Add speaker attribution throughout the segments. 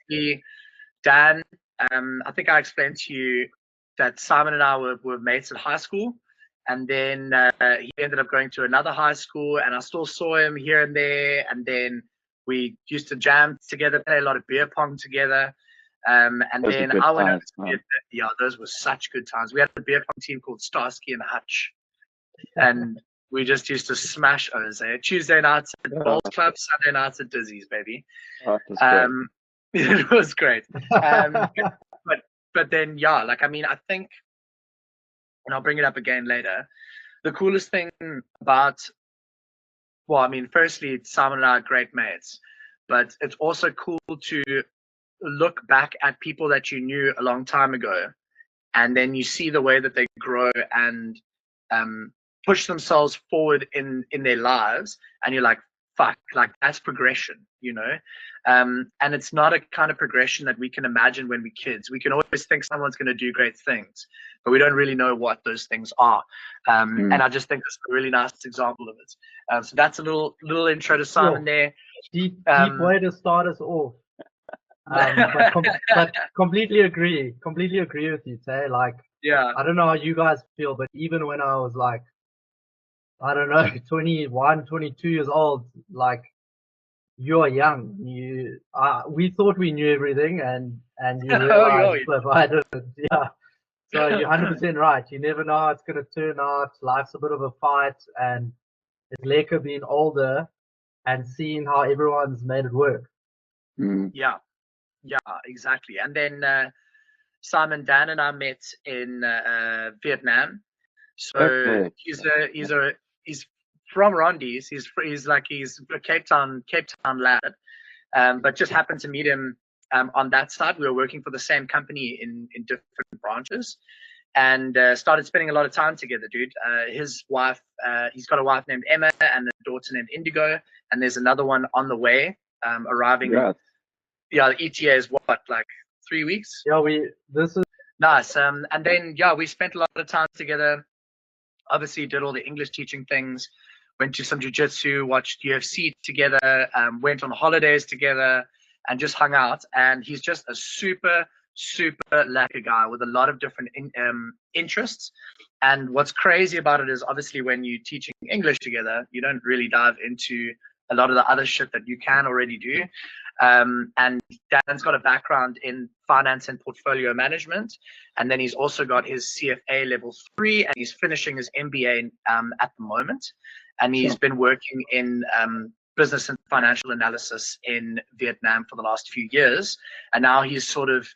Speaker 1: basically, Dan, I think I explained to you that Simon and I were mates at high school. And then he ended up going to another high school, and I still saw him here and there. And then we used to jam together, play a lot of beer pong together. And
Speaker 2: Those
Speaker 1: then
Speaker 2: are good
Speaker 1: I went
Speaker 2: times,
Speaker 1: over to yeah, those were such good times. We had a beer pong team called Starsky and Hutch, and we just used to smash O's. Tuesday nights at Bowls Club, Sunday nights at Dizzy's, baby.
Speaker 2: Oh, that's great.
Speaker 1: It was great. But then, yeah, like, I mean, I think, and I'll bring it up again later, the coolest thing about, well, I mean, firstly, Simon and I are great mates, but it's also cool to look back at people that you knew a long time ago, and then you see the way that they grow and push themselves forward in their lives, and you're like, fuck, like that's progression, you know. And it's not a kind of progression that we can imagine when we're kids. We can always think someone's going to do great things, but we don't really know what those things are. And I just think that's a really nice example of it. So that's a little intro to Simon there.
Speaker 3: Deep way to start us off. But completely agree with you, Tay. Like,
Speaker 1: yeah,
Speaker 3: I don't know how you guys feel, but even when I was like, I don't know, 21, 22 years old, like, you're young. We thought we knew everything, and you realize, but I didn't. Yeah. So you're 100% right. You never know how it's going to turn out. Life's a bit of a fight, and it's lekker being older and seeing how everyone's made it work.
Speaker 1: Yeah, exactly. And then Simon, Dan, and I met in Vietnam. So he's from Rondies. He's a Cape Town lad, but just happened to meet him on that side. We were working for the same company in different branches, and started spending a lot of time together, dude. His wife, he's got a wife named Emma and a daughter named Indigo, and there's another one on the way, arriving. Yeah, the ETA is what, like 3 weeks?
Speaker 3: Yeah, this is
Speaker 1: nice. And then we spent a lot of time together. Obviously, did all the English teaching things. Went to some jiu-jitsu, watched UFC together, went on holidays together, and just hung out. And he's just a super lacquer guy with a lot of different interests. And what's crazy about it is, obviously, when you're teaching English together, you don't really dive into a lot of the other shit that you can already do. And Dan's got a background in finance and portfolio management, and then he's also got his CFA level 3, and he's finishing his MBA at the moment. And he's been working in business and financial analysis in Vietnam for the last few years, and now he's sort of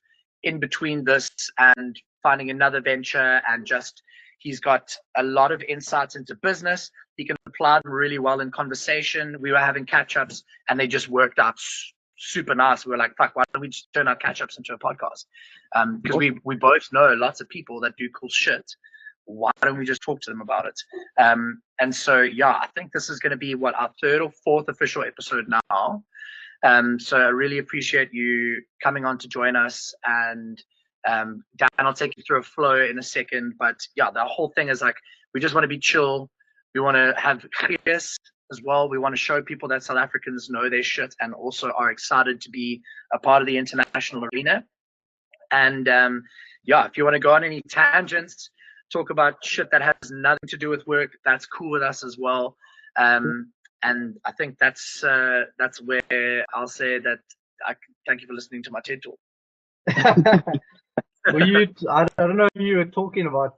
Speaker 1: in between this and finding another venture, and just he's got a lot of insights into business. He can apply them really well in conversation. We were having catch-ups, and they just worked out super nice. We were like, fuck, why don't we just turn our catch-ups into a podcast? Because we both know lots of people that do cool shit. Why don't we just talk to them about it? And so, I think this is going to be our 3rd or 4th official episode now. So I really appreciate you coming on to join us. And Dan, I'll take you through a flow in a second. But the whole thing is like, we just want to be chill. We want to have clears as well. We want to show people that South Africans know their shit and also are excited to be a part of the international arena. And if you want to go on any tangents, talk about shit that has nothing to do with work, that's cool with us as well. And I think that's where I'll say that I thank you for listening to my TED talk.
Speaker 3: I don't know who you were talking about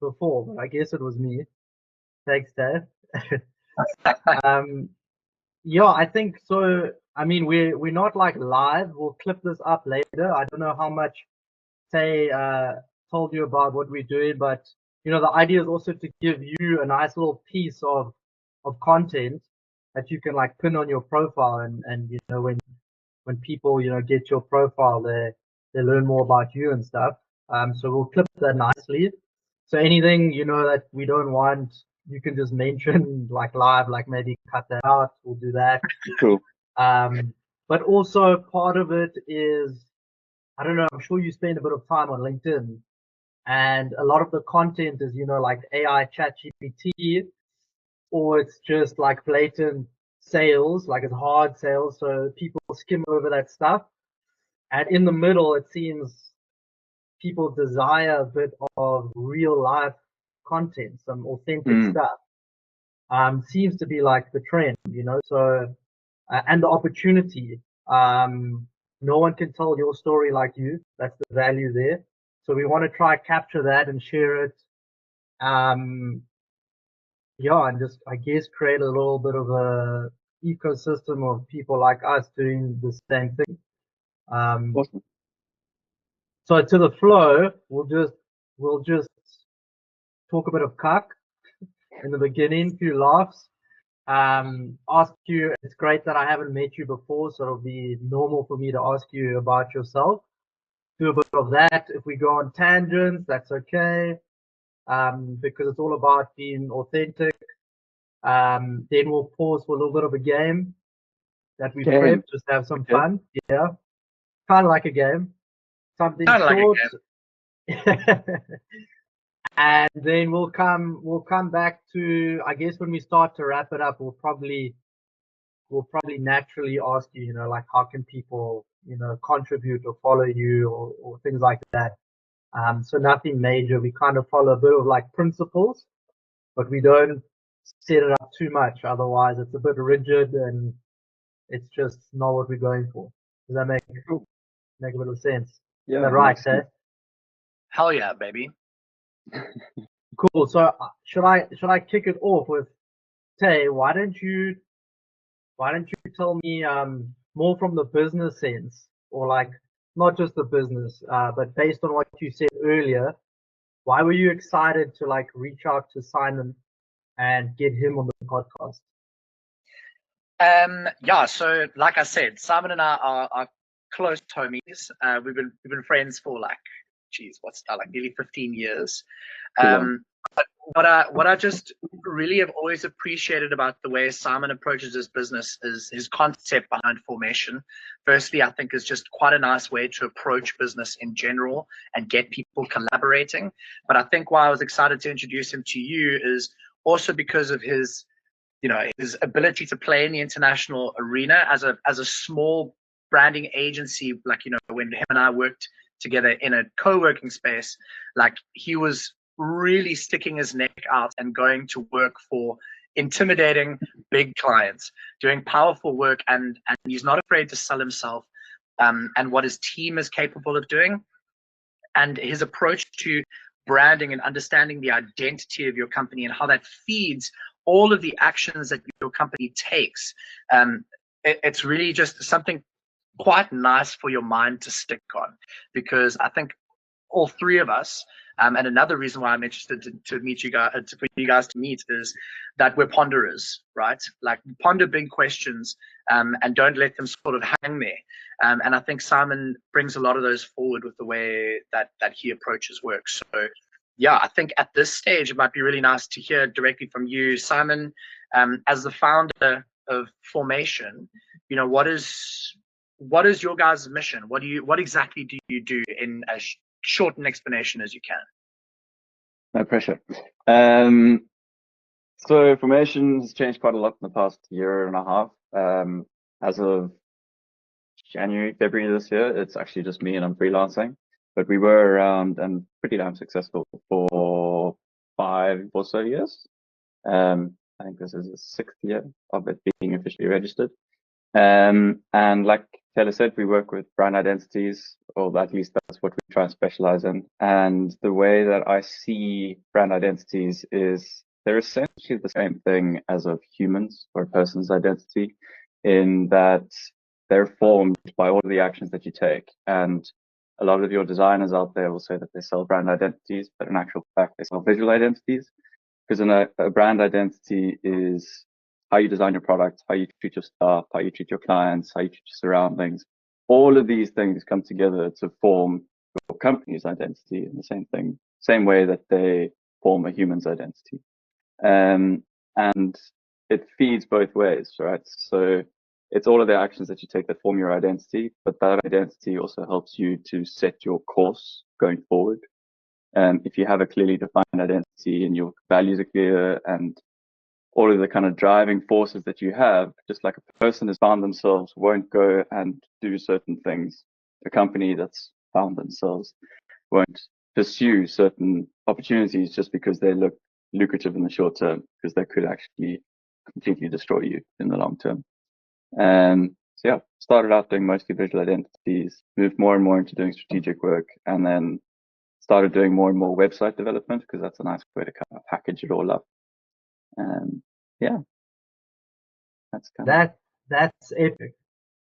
Speaker 3: before, but I guess it was me. Thanks, Dave. I think so. I mean, we're not like live. We'll clip this up later. I don't know how much Tay told you about what we're doing, but the idea is also to give you a nice little piece of content that you can like pin on your profile, and when people get your profile, they learn more about you and stuff. So we'll clip that nicely. So anything that we don't want, you can just mention like live, like maybe cut that out. We'll do that.
Speaker 2: Cool.
Speaker 3: But also part of it is, I don't know, I'm sure you spend a bit of time on LinkedIn, and a lot of the content is, like AI chat GPT, or it's just like blatant sales, like it's hard sales. So people skim over that stuff. And in the middle, it seems people desire a bit of real life content, some authentic stuff. Seems to be like the trend, you know. So and the opportunity. No one can tell your story like you. That's the value there. So we want to try capture that and share it. Yeah, and just I guess create a little bit of a ecosystem of people like us doing the same thing.
Speaker 2: Awesome.
Speaker 3: So to the flow, we'll just talk a bit of cuck in the beginning, few laughs. Ask you. It's great that I haven't met you before, so it'll be normal for me to ask you about yourself. Do a bit of that. If we go on tangents, that's okay. Because it's all about being authentic. Then we'll pause for a little bit of a game that we prepped, just to have some fun. Yeah, kind of like a game, something short. And then we'll come back to, I guess when we start to wrap it up, we'll probably naturally ask you, you know, like how can people, you know, contribute or follow you or things like that. So nothing major. We kind of follow a bit of like principles, but we don't set it up too much. Otherwise, it's a bit rigid and it's just not what we're going for. Does that make a bit of sense?
Speaker 2: Yeah.
Speaker 3: Is that right, eh?
Speaker 1: Hell yeah, baby.
Speaker 3: Cool. So should I kick it off with Tay? Why don't you tell me more from the business sense, or like not just the business, but based on what you said earlier, why were you excited to like reach out to Simon and get him on the podcast?
Speaker 1: Yeah, so like I said, Simon and I are close homies. We've been friends for like, geez, what's that, like nearly 15 years. But what I just really have always appreciated about the way Simon approaches his business is his concept behind formation. Firstly, I think is just quite a nice way to approach business in general and get people collaborating. But I think why I was excited to introduce him to you is also because of his, you know, his ability to play in the international arena as a small branding agency. Like, you know, when him and I worked together in a co-working space, like he was really sticking his neck out and going to work for intimidating big clients, doing powerful work, and he's not afraid to sell himself and what his team is capable of doing. And his approach to branding and understanding the identity of your company and how that feeds all of the actions that your company takes. It's really just something quite nice for your mind to stick on, because I think all three of us, and another reason why I'm interested to meet you guys, for you guys to meet, is that we're ponderers, right? Like ponder big questions and don't let them sort of hang there. And I think Simon brings a lot of those forward with the way that he approaches work. So yeah, I think at this stage it might be really nice to hear directly from you, Simon, as the founder of Formation. You know, what is your guys' mission? What exactly do you do in as short an explanation as you can?
Speaker 2: No pressure. So Formation has changed quite a lot in the past year and a half. As of January, February this year, it's actually just me and I'm freelancing. But we were around and pretty damn successful for 5 or so years. I think this is the 6th year of it being officially registered. And like Taylor said, we work with brand identities, or at least that's what we try and specialize in. And the way that I see brand identities is they're essentially the same thing as of humans or a person's identity, in that they're formed by all of the actions that you take. And a lot of your designers out there will say that they sell brand identities, but in actual fact, they sell visual identities. Because a brand identity is how you design your product, how you treat your staff, how you treat your clients, how you treat your surroundings. All of these things come together to form your company's identity in the same way that they form a human's identity. And it feeds both ways, right? So it's all of the actions that you take that form your identity, but that identity also helps you to set your course going forward. If you have a clearly defined identity and your values are clear and all of the kind of driving forces that you have, just like a person has found themselves, won't go and do certain things a company that's found themselves won't pursue certain opportunities just because they look lucrative in the short term, because they could actually completely destroy you in the long term. So yeah, started out doing mostly visual identities, moved more and more into doing strategic work, and then started doing more and more website development, because that's a nice way to kind of package it all up. Yeah, that's kind of
Speaker 3: that's epic.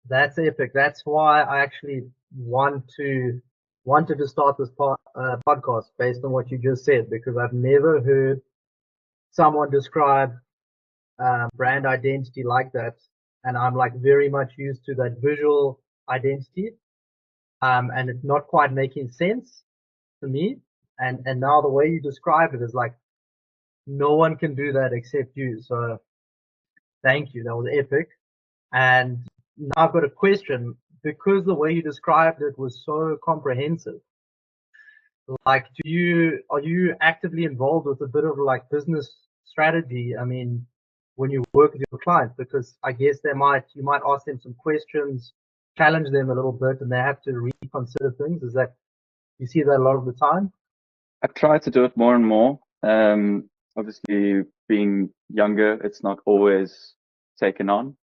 Speaker 3: That's epic. That's why I actually wanted to start this podcast based on what you just said, because I've never heard someone describe brand identity like that, and I'm like very much used to that visual identity, and it's not quite making sense to me. And now the way you describe it is like no one can do that except you. So thank you. That was epic. And now I've got a question, because the way you described it was so comprehensive. Like, are you actively involved with a bit of like business strategy? I mean, when you work with your clients, because I guess you might ask them some questions, challenge them a little bit, and they have to reconsider things. Is that, you see that a lot of the time?
Speaker 2: I've tried to do it more and more. Obviously, being younger, it's not always taken on.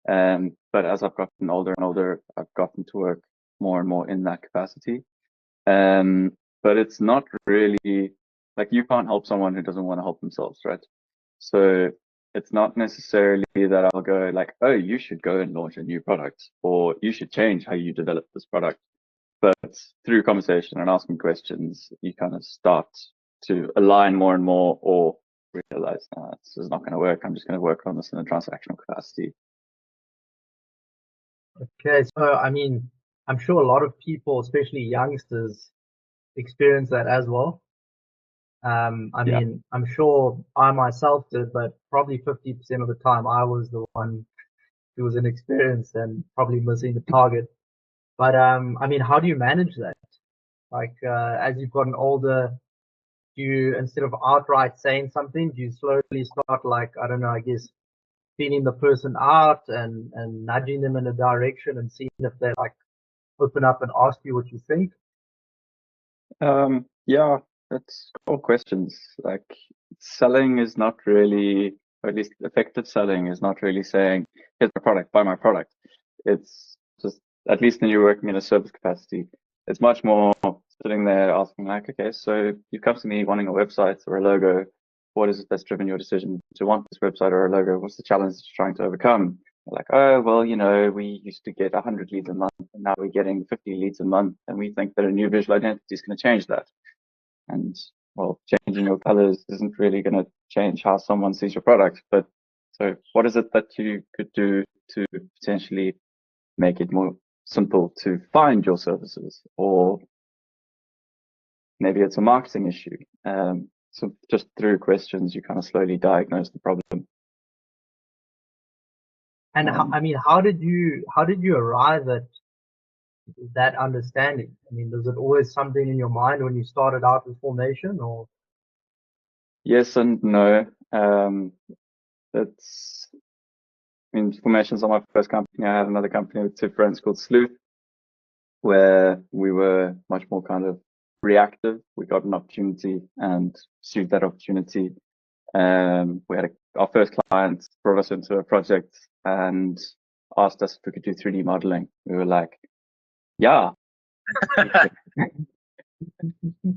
Speaker 2: But as I've gotten older and older, I've gotten to work more and more in that capacity. But it's not really like, you can't help someone who doesn't want to help themselves, right? So it's not necessarily that I'll go like, oh, you should go and launch a new product, or you should change how you develop this product. But through conversation and asking questions, you kind of start to align more and more, or realize, this is not going to work. I'm just going to work on this in a transactional capacity.
Speaker 3: Okay, so I mean, I'm sure a lot of people, especially youngsters, experience that as well. I mean, I'm sure I myself did, but probably 50% of the time I was the one who was inexperienced and probably missing the target. But I mean, how do you manage that? Like, as you've gotten older, do you, instead of outright saying something, do you slowly start, like, I don't know, I guess, feeling the person out and nudging them in a direction and seeing if they like open up and ask you what you think?
Speaker 2: Yeah, that's all questions. Like, selling is not really, or at least effective selling is not really saying, here's my product, buy my product. It's just, at least when you're working in a service capacity, it's much more sitting there asking like, okay, so you come to me wanting a website or a logo. What is it that's driven your decision to want this website or a logo? What's the challenge that you're trying to overcome? They're like, oh, well, you know, we used to get 100 leads a month, and now we're getting 50 leads a month, and we think that a new visual identity is going to change that. And well, changing your colors isn't really going to change how someone sees your product. But so what is it that you could do to potentially make it more simple to find your services? Or maybe it's a marketing issue. So just through questions, you kind of slowly diagnose the problem.
Speaker 3: And I mean, how did you arrive at that understanding? I mean, was it always something in your mind when you started out with Formation, or?
Speaker 2: Yes and no. It's, I mean, Formation's not my first company. I had another company with two friends called 𝐒𝐿𝐻, where we were much more kind of reactive. We got an opportunity and pursued that opportunity. We had our first client brought us into a project and asked us if we could do 3D modeling. We were like, yeah. So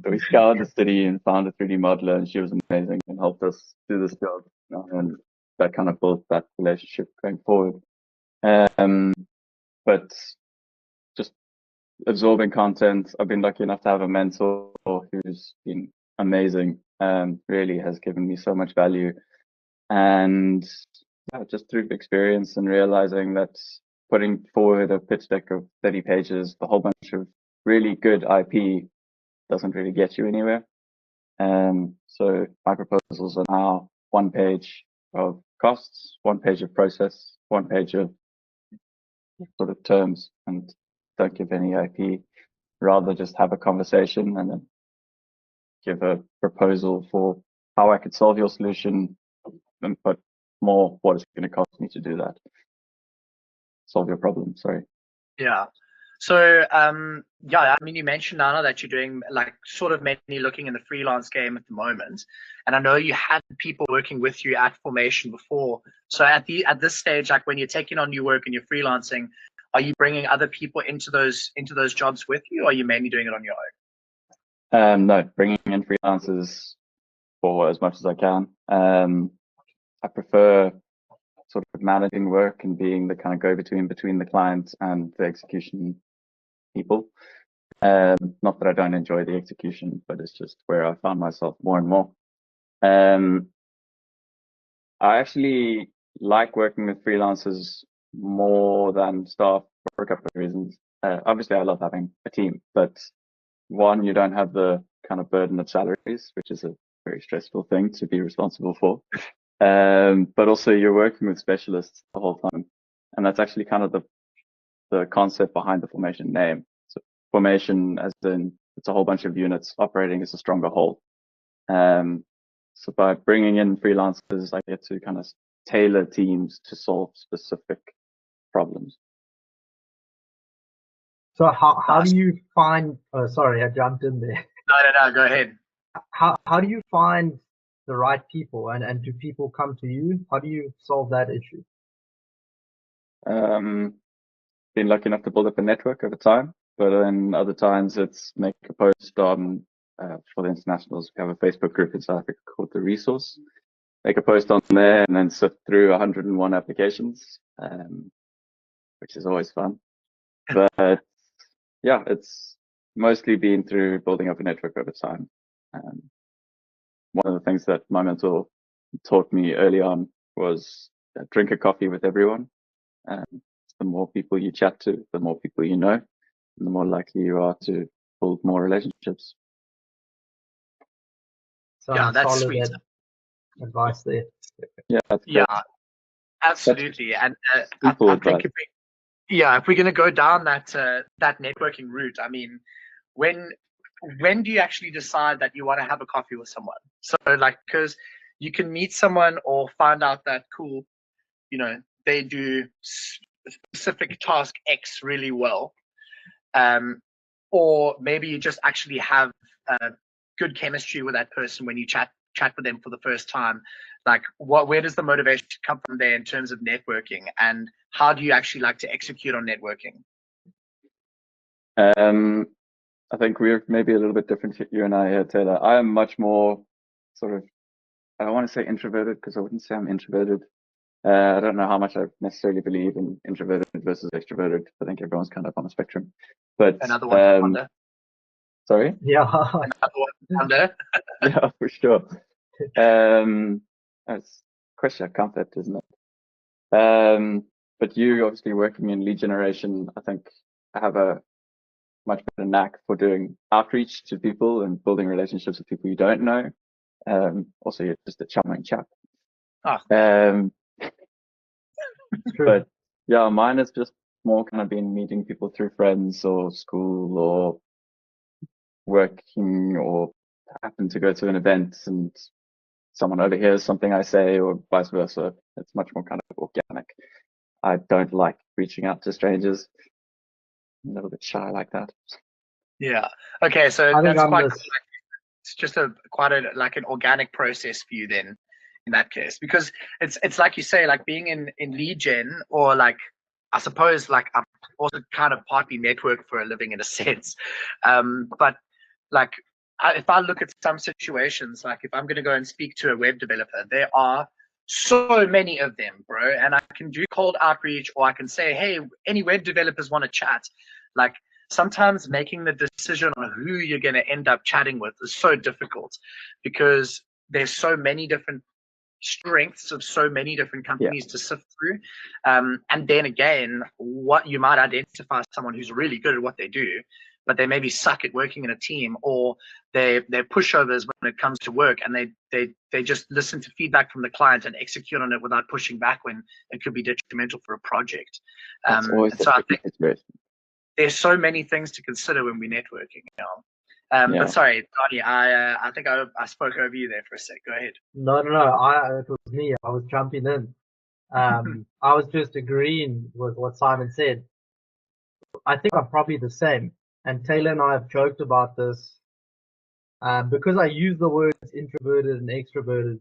Speaker 2: we scoured the city and found a 3D modeler, and she was amazing and helped us do this job. And that kind of built that relationship going forward. But just absorbing content. I've been lucky enough to have a mentor who's been amazing. Really has given me so much value. And yeah, just through experience and realizing that putting forward a pitch deck of 30 pages, a whole bunch of really good IP doesn't really get you anywhere. So my proposals are now 1 page of costs, 1 page of process, 1 page of sort of terms, and don't give any IP. Rather just have a conversation and then give a proposal for how I could solve your solution, and put more what it's going to cost me to do that. Solve your problem, sorry.
Speaker 1: Yeah. So, yeah, I mean, you mentioned, Nana, that you're doing like sort of mainly looking in the freelance game at the moment, and I know you had people working with you at Formation before. So at this stage, like when you're taking on new work and you're freelancing, are you bringing other people into those jobs with you, or are you mainly doing it on your own?
Speaker 2: No, bringing in freelancers for as much as I can. I prefer sort of managing work and being the kind of go-between between the client and the execution people. Not that I don't enjoy the execution, but it's just where I found myself more and more. I actually like working with freelancers more than staff for a couple of reasons. Obviously, I love having a team, but one, you don't have the kind of burden of salaries, which is a very stressful thing to be responsible for. But also you're working with specialists the whole time. And that's actually kind of the concept behind the Formation name. So Formation, as in it's a whole bunch of units operating as a stronger whole. So by bringing in freelancers, I get to kind of tailor teams to solve specific problems.
Speaker 3: So how do you find, oh, sorry, I jumped in there.
Speaker 1: No, go ahead.
Speaker 3: How do you find the right people, and do people come to you? How do you solve that issue?
Speaker 2: Been lucky enough to build up a network over time, but then other times it's make a post on, for the internationals, we have a Facebook group in South Africa called The Resource. Make a post on there and then sift through 101 applications, which is always fun. But yeah, it's mostly been through building up a network over time. One of the things that my mentor taught me early on was drink a coffee with everyone. The more people you chat to, the more people you know, and the more likely you are to build more relationships.
Speaker 1: Yeah, that's sweet
Speaker 3: advice there.
Speaker 2: Yeah,
Speaker 1: yeah, absolutely. And I think if we're going to go down that networking route, I mean, when do you actually decide that you want to have a coffee with someone? So like, because you can meet someone or find out that cool, you know, they do specific task X really well, or maybe you just actually have good chemistry with that person when you chat with them for the first time. Like, where does the motivation come from there in terms of networking, and how do you actually like to execute on networking?
Speaker 2: I think we're maybe a little bit different, you and I here, Taylor. I am much more sort of, I don't want to say introverted because I wouldn't say I'm introverted. I don't know how much I necessarily believe in introverted versus extroverted. I think everyone's kind of on a spectrum. But
Speaker 1: another one.
Speaker 2: Sorry?
Speaker 3: Yeah.
Speaker 1: Another one under.
Speaker 2: Yeah, for sure. It's a question of comfort, isn't it? But you obviously working in lead generation, I think I have a much better knack for doing outreach to people and building relationships with people you don't know. Also, you're just a charming chap. But yeah, mine has just more kind of been meeting people through friends or school or working, or happen to go to an event and someone overhears something I say, or vice versa. It's much more kind of organic. I don't like reaching out to strangers. I'm a little bit shy like that.
Speaker 1: Yeah. Okay. So that's quite. It's just quite an organic process for you then, in that case, because it's like you say, like being in lead gen, or like I suppose like I'm also kind of partly network for a living in a sense, but like if I look at some situations, like if I'm going to go and speak to a web developer, there are so many of them, bro, and I can do cold outreach, or I can say, hey, any web developers want to chat. Like, sometimes making the decision on who you're going to end up chatting with is so difficult, because there's so many different strengths of so many different companies to sift through. And then again, what you might identify someone who's really good at what they do, but they maybe suck at working in a team, or they're pushovers when it comes to work, and they just listen to feedback from the client and execute on it without pushing back when it could be detrimental for a project. So I think there's so many things to consider when we're networking now. But sorry, Donnie, I think I spoke over you there for a sec. Go ahead.
Speaker 3: No, it was me. I was jumping in. I was just agreeing with what Simon said. I think I'm probably the same. And Taylor and I have joked about this because I use the words introverted and extroverted.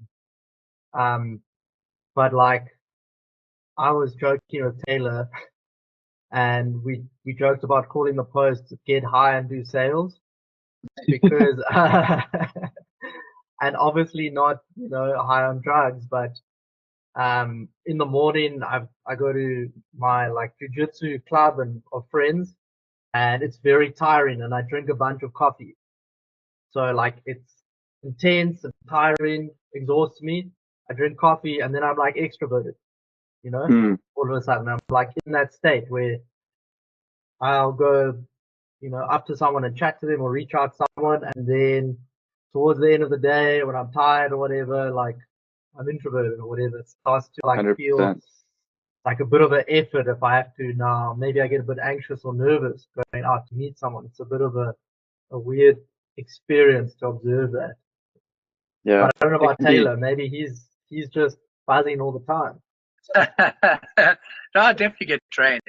Speaker 3: But like I was joking with Taylor, and we joked about calling the post "Get High and Do Sales" because and obviously not high on drugs, but in the morning I go to my like jiu-jitsu club and of friends, and it's very tiring, and I drink a bunch of coffee. So like it's intense and tiring, exhausts me. I drink coffee and then I'm like extroverted, all of a sudden I'm like in that state where I'll go, up to someone and chat to them or reach out to someone, and then towards the end of the day when I'm tired or whatever, like I'm introverted or whatever, it starts to like
Speaker 2: 100%.
Speaker 3: feel like a bit of an effort if I have to now. Maybe I get a bit anxious or nervous going out to meet someone. It's a bit of a weird experience to observe that.
Speaker 2: Yeah.
Speaker 3: But I don't know about Taylor. Maybe he's just buzzing all the time.
Speaker 1: No, I definitely get drained.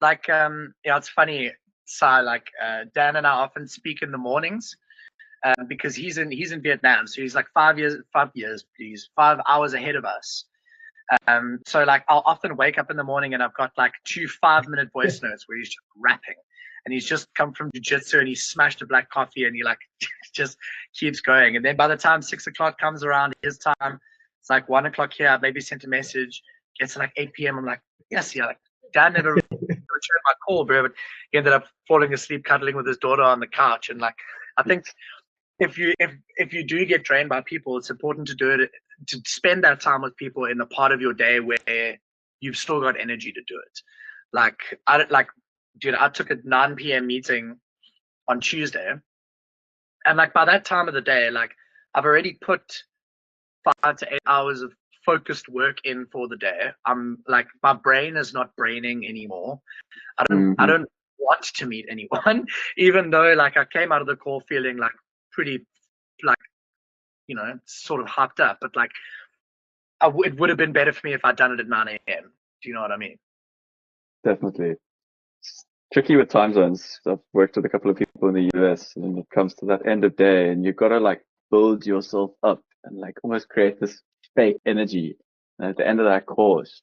Speaker 1: Like, it's funny. So, like, Dan and I often speak in the mornings because he's in Vietnam, so he's like 5 hours ahead of us. So like I'll often wake up in the morning and I've got like 2 5-minute voice notes where he's just rapping, and he's just come from jiu-jitsu and he's smashed a black coffee and he like just keeps going. And then by the time 6 o'clock comes around his time, it's like 1 o'clock here. I maybe sent a message. Gets to like 8 p.m. I'm like, yes, yeah, like Dan never returned my call, bro. But he ended up falling asleep cuddling with his daughter on the couch. And like I think if you do get drained by people, it's important to do it, to spend that time with people in the part of your day where you've still got energy to do it. Like I took a 9 p.m. meeting on Tuesday, and like by that time of the day, like I've already put 5 to 8 hours of focused work in for the day. I'm like, my brain is not braining anymore. I don't want to meet anyone, even though like I came out of the call feeling like pretty like sort of hyped up, but like it would have been better for me if I'd done it at 9 a.m. Do you know what I mean?
Speaker 2: Definitely. It's tricky with time zones. I've worked with a couple of people in the US, and it comes to that end of day, and you've got to like build yourself up and like almost create this fake energy. And at the end of that call, it's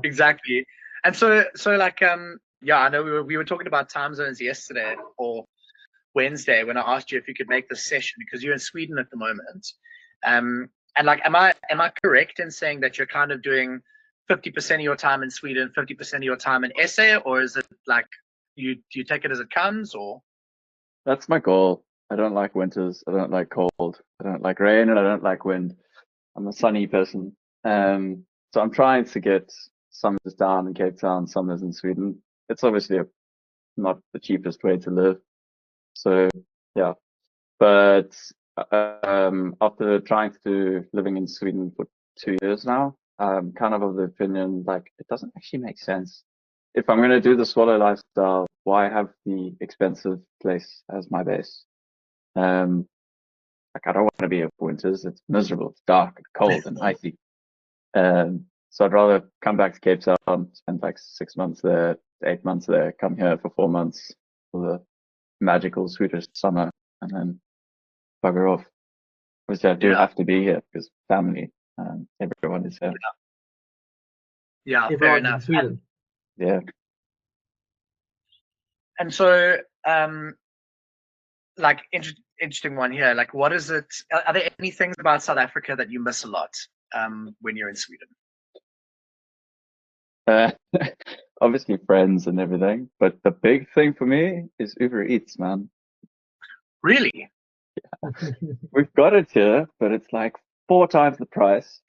Speaker 1: Exactly. And so like I know we were talking about time zones yesterday or Wednesday when I asked you if you could make this session because you're in Sweden at the moment. And like, am I correct in saying that you're kind of doing 50% of your time in Sweden, 50% of your time in SA, or is it like do you take it as it comes, or?
Speaker 2: That's my goal. I don't like winters. I don't like cold. I don't like rain, and I don't like wind. I'm a sunny person. So I'm trying to get summers down in Cape Town, summers in Sweden. It's obviously not the cheapest way to live. So yeah, but after trying to do living in Sweden for 2 years now, I'm kind of the opinion like it doesn't actually make sense. If I'm going to do the swallow lifestyle, why have the expensive place as my base? Like I don't want to be in winters. It's miserable. It's dark and cold and icy. So I'd rather come back to Cape Town, spend like 6 months there, 8 months there, come here for 4 months for the magical Swedish summer, and then bugger off. Obviously, I do have to be here because family, everyone is here.
Speaker 1: Yeah, fair enough.
Speaker 3: Sweden.
Speaker 2: Yeah.
Speaker 1: And so, like, interesting one here. Like, what is it? Are there any things about South Africa that you miss a lot when you're in Sweden?
Speaker 2: Obviously friends and everything, but the big thing for me is Uber Eats, man.
Speaker 1: Really?
Speaker 2: Yeah. We've got it here, but it's like 4 times the price,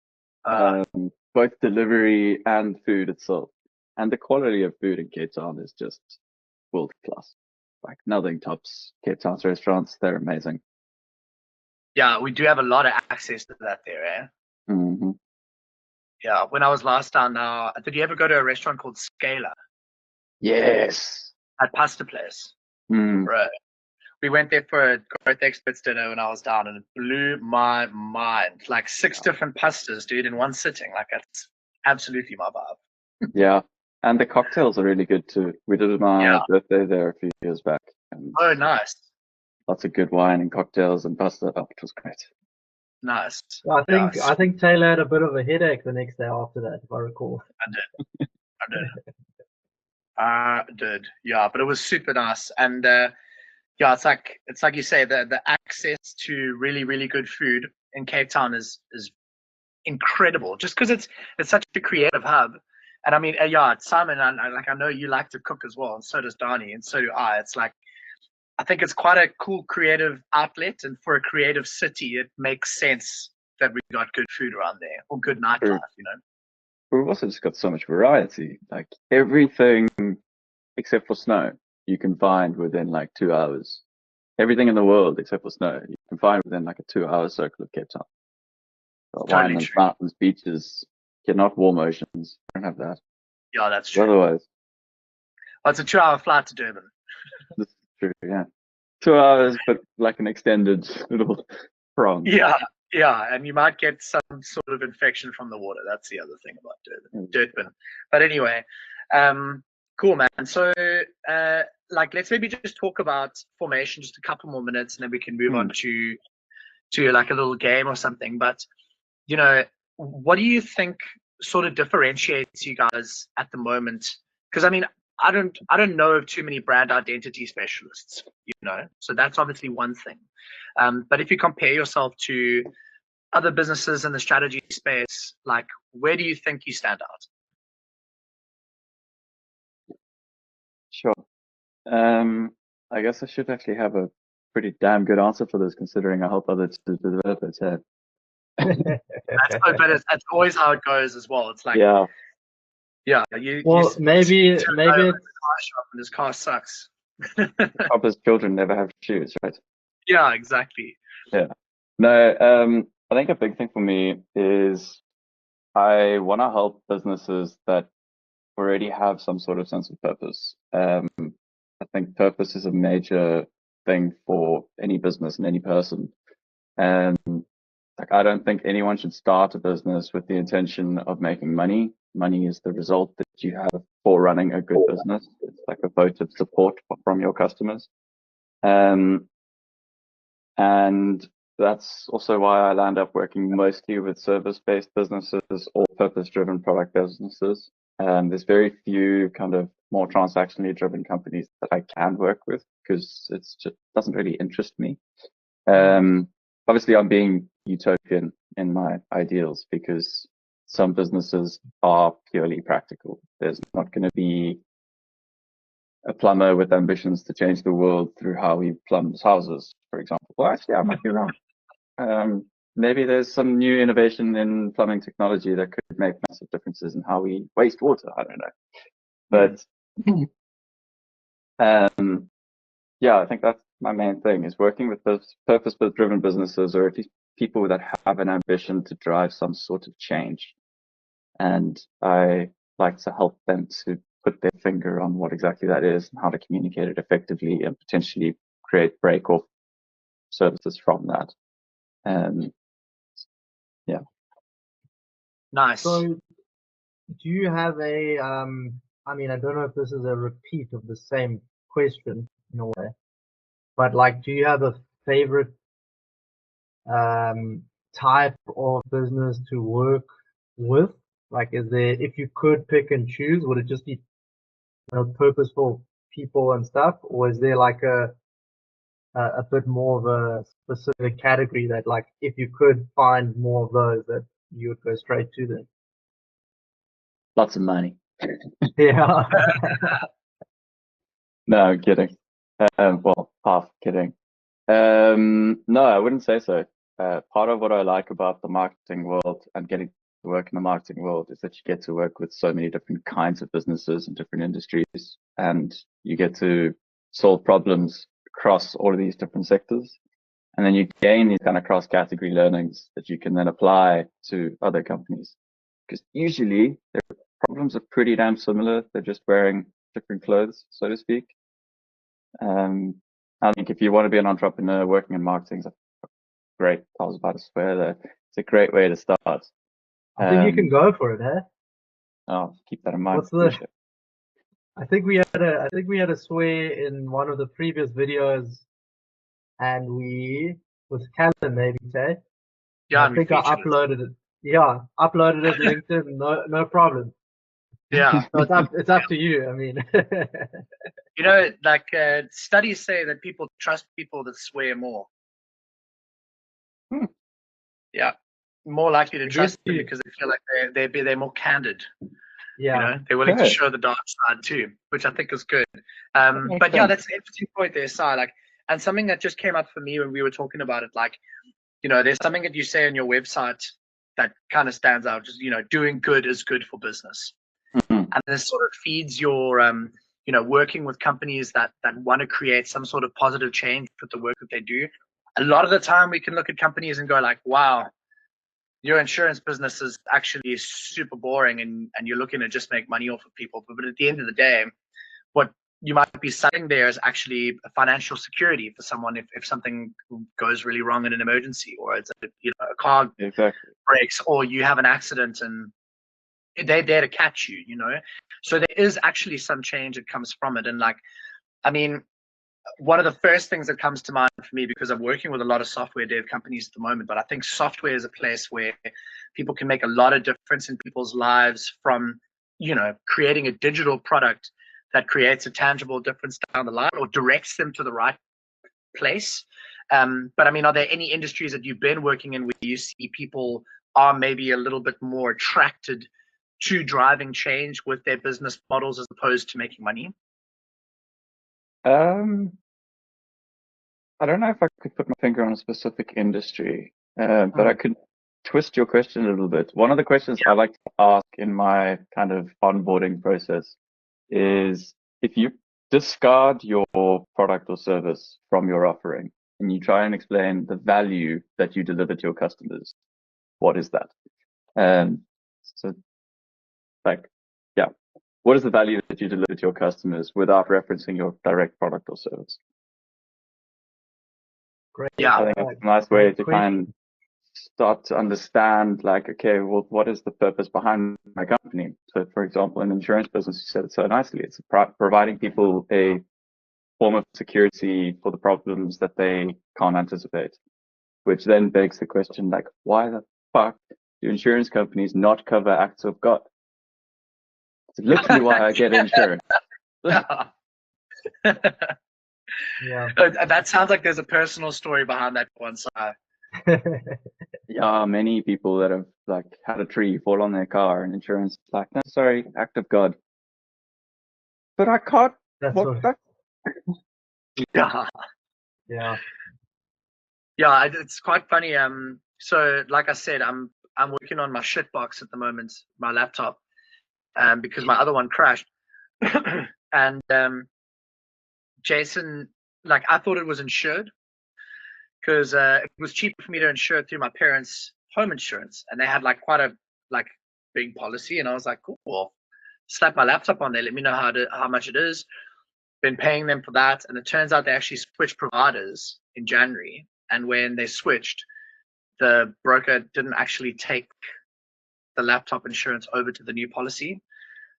Speaker 2: both delivery and food itself. And the quality of food in Cape Town is just world class. Like nothing tops Cape Town's restaurants. They're amazing.
Speaker 1: Yeah, we do have a lot of access to that there, eh?
Speaker 2: Mm-hmm.
Speaker 1: Yeah, when I was last down now, did you ever go to a restaurant called 𝐒𝐿𝐴?
Speaker 2: Yes.
Speaker 1: At pasta place. Right. We went there for a growth experts dinner when I was down, and it blew my mind. Like 6 different pastas, dude, in one sitting. Like that's absolutely my vibe.
Speaker 2: Yeah, and the cocktails are really good too. We did my
Speaker 1: Yeah.
Speaker 2: birthday there a few years back, and
Speaker 1: Oh, nice.
Speaker 2: lots of good wine and cocktails and pasta. Oh, it was great.
Speaker 1: Nice.
Speaker 3: I
Speaker 1: Yeah,
Speaker 3: think Taylor had a bit of a headache the next day after that, if I recall.
Speaker 1: I did. I did. I did. Yeah, but it was super nice. And yeah, it's like you say, the access to really, really good food in Cape Town is incredible. Just because it's such a creative hub. And I mean, yeah, Simon, I know you like to cook as well, and so does Donnie, and so do I. It's like I think it's quite a cool creative outlet, and for a creative city, it makes sense that we've got good food around there or good nightlife.
Speaker 2: We've also just got so much variety. Like everything except for snow, you can find within like 2 hours. Everything in the world except for snow, you can find within like a 2 hour circle of Cape Town. Got
Speaker 1: Totally
Speaker 2: winelands,
Speaker 1: true.
Speaker 2: mountains, beaches. Cannot warm oceans. Don't have that.
Speaker 1: Yeah, that's true.
Speaker 2: Otherwise,
Speaker 1: Well, it's a 2 hour flight to Durban.
Speaker 2: this is true. Yeah, 2 hours, but like an extended little prong.
Speaker 1: Yeah, yeah, and you might get some sort of infection from the water. That's the other thing about Durban. But anyway, cool, man. So, like, let's maybe just talk about formation just a couple more minutes, and then we can move on to like a little game or something. But what do you think sort of differentiates you guys at the moment? Because I mean, I don't know of too many brand identity specialists, so that's obviously one thing. But if you compare yourself to other businesses in the strategy space, like where do you think you stand out?
Speaker 2: Sure. I guess I should actually have a pretty damn good answer for this, considering I help others to develop it. So.
Speaker 1: But it's always how it goes as well. It's like,
Speaker 2: yeah,
Speaker 3: maybe
Speaker 1: his car shop and his car sucks.
Speaker 2: Papa's children never have shoes, right?
Speaker 1: Yeah, exactly.
Speaker 2: Yeah. No, I think a big thing for me is I want to help businesses that already have some sort of sense of purpose. I think purpose is a major thing for any business and any person. And like, I don't think anyone should start a business with the intention of making money. Money is the result that you have for running a good business. It's like a vote of support from your customers. And that's also why I land up working mostly with service-based businesses or purpose-driven product businesses. There's very few kind of more transactionally driven companies that I can work with because it's just doesn't really interest me. Obviously, I'm being utopian in my ideals because some businesses are purely practical. There's not going to be a plumber with ambitions to change the world through how he plumbs houses, for example. Well, actually, I might be wrong. Maybe there's some new innovation in plumbing technology that could make massive differences in how we waste water. I don't know. But yeah, I think that's my main thing is working with purpose-driven businesses, or at least people that have an ambition to drive some sort of change. And I like to help them to put their finger on what exactly that is and how to communicate it effectively and potentially create break-off services from that. Yeah.
Speaker 1: Nice.
Speaker 3: So, do you have a, I mean, I don't know if this is a repeat of the same question in a way, but like, do you have a favorite type of business to work with? Like, is there, if you could pick and choose, would it just be purposeful people and stuff, or is there like a bit more of a specific category that, like, if you could find more of those, that you would go straight to them?
Speaker 2: Lots of money.
Speaker 3: Yeah.
Speaker 2: No, I'm kidding. Well, half kidding. No, I wouldn't say so. Part of what I like about the marketing world and getting to work in the marketing world is that you get to work with so many different kinds of businesses and different industries, and you get to solve problems across all of these different sectors. And then you gain these kind of cross-category learnings that you can then apply to other companies. Because usually their problems are pretty damn similar. They're just wearing different clothes, so to speak. I think if you want to be an entrepreneur, working in marketing is great. I was about to swear there. It's a great way to start.
Speaker 3: I think you can go for it, huh?
Speaker 2: I'll keep that in mind.
Speaker 3: What's the? I think we had a swear in one of the previous videos, and with Callum maybe, say.
Speaker 1: Yeah,
Speaker 3: I think I uploaded it. Yeah, uploaded it LinkedIn. No problem.
Speaker 1: Yeah.
Speaker 3: So it's up to you. I mean.
Speaker 1: You know, like studies say that people trust people that swear more. Yeah, more likely to trust them because they feel like they're more candid.
Speaker 3: Yeah.
Speaker 1: You know, they're willing to show the dark side too, which I think is good. But yeah, that's an interesting point there, Si. Like, and something that just came up for me when we were talking about it, like, you know, there's something that you say on your website that kind of stands out, just, you know, doing good is good for business. And this sort of feeds your, you know, working with companies that want to create some sort of positive change with the work that they do. A lot of the time we can look at companies and go like, wow, your insurance business is actually super boring and you're looking to just make money off of people. But at the end of the day, what you might be selling there is actually a financial security for someone if something goes really wrong in an emergency, or it's a car breaks, or you have an accident and they're there to catch you, you know. So there is actually some change that comes from it. And like, I mean, one of the first things that comes to mind for me, because I'm working with a lot of software dev companies at the moment, but I think software is a place where people can make a lot of difference in people's lives, from, you know, creating a digital product that creates a tangible difference down the line or directs them to the right place. But I mean, are there any industries that you've been working in where you see people are maybe a little bit more attracted to driving change with their business models as opposed to making money?
Speaker 2: I don't know if I could put my finger on a specific industry, but I could twist your question a little bit. One of the questions I like to ask in my kind of onboarding process is, if you discard your product or service from your offering and you try and explain the value that you deliver to your customers, what is that? So like, yeah, what is the value that you deliver to your customers without referencing your direct product or service?
Speaker 3: Great.
Speaker 1: Yeah,
Speaker 2: I think it's a nice way to kind of start to understand, like, okay, well, what is the purpose behind my company? So, for example, in the insurance business, you said it so nicely. It's providing people a form of security for the problems that they can't anticipate, which then begs the question, like, why the fuck do insurance companies not cover acts of God? It's literally why I get insurance.
Speaker 3: Yeah.
Speaker 1: That sounds like there's a personal story behind that one side.
Speaker 2: Yeah, many people that have like had a tree fall on their car and insurance is like, no, sorry, act of God. But I can't.
Speaker 3: That's
Speaker 2: what?
Speaker 1: Yeah.
Speaker 3: Yeah.
Speaker 1: Yeah, it's quite funny. So like I said, I'm working on my shit box at the moment, my laptop, because my other one crashed. And Jason, like, I thought it was insured because it was cheaper for me to insure it through my parents' home insurance, and they had like quite a big policy. And I was like, cool, well, slap my laptop on there, let me know how much it is. Been paying them for that, and it turns out they actually switched providers in January. And when they switched, the broker didn't actually take the laptop insurance over to the new policy.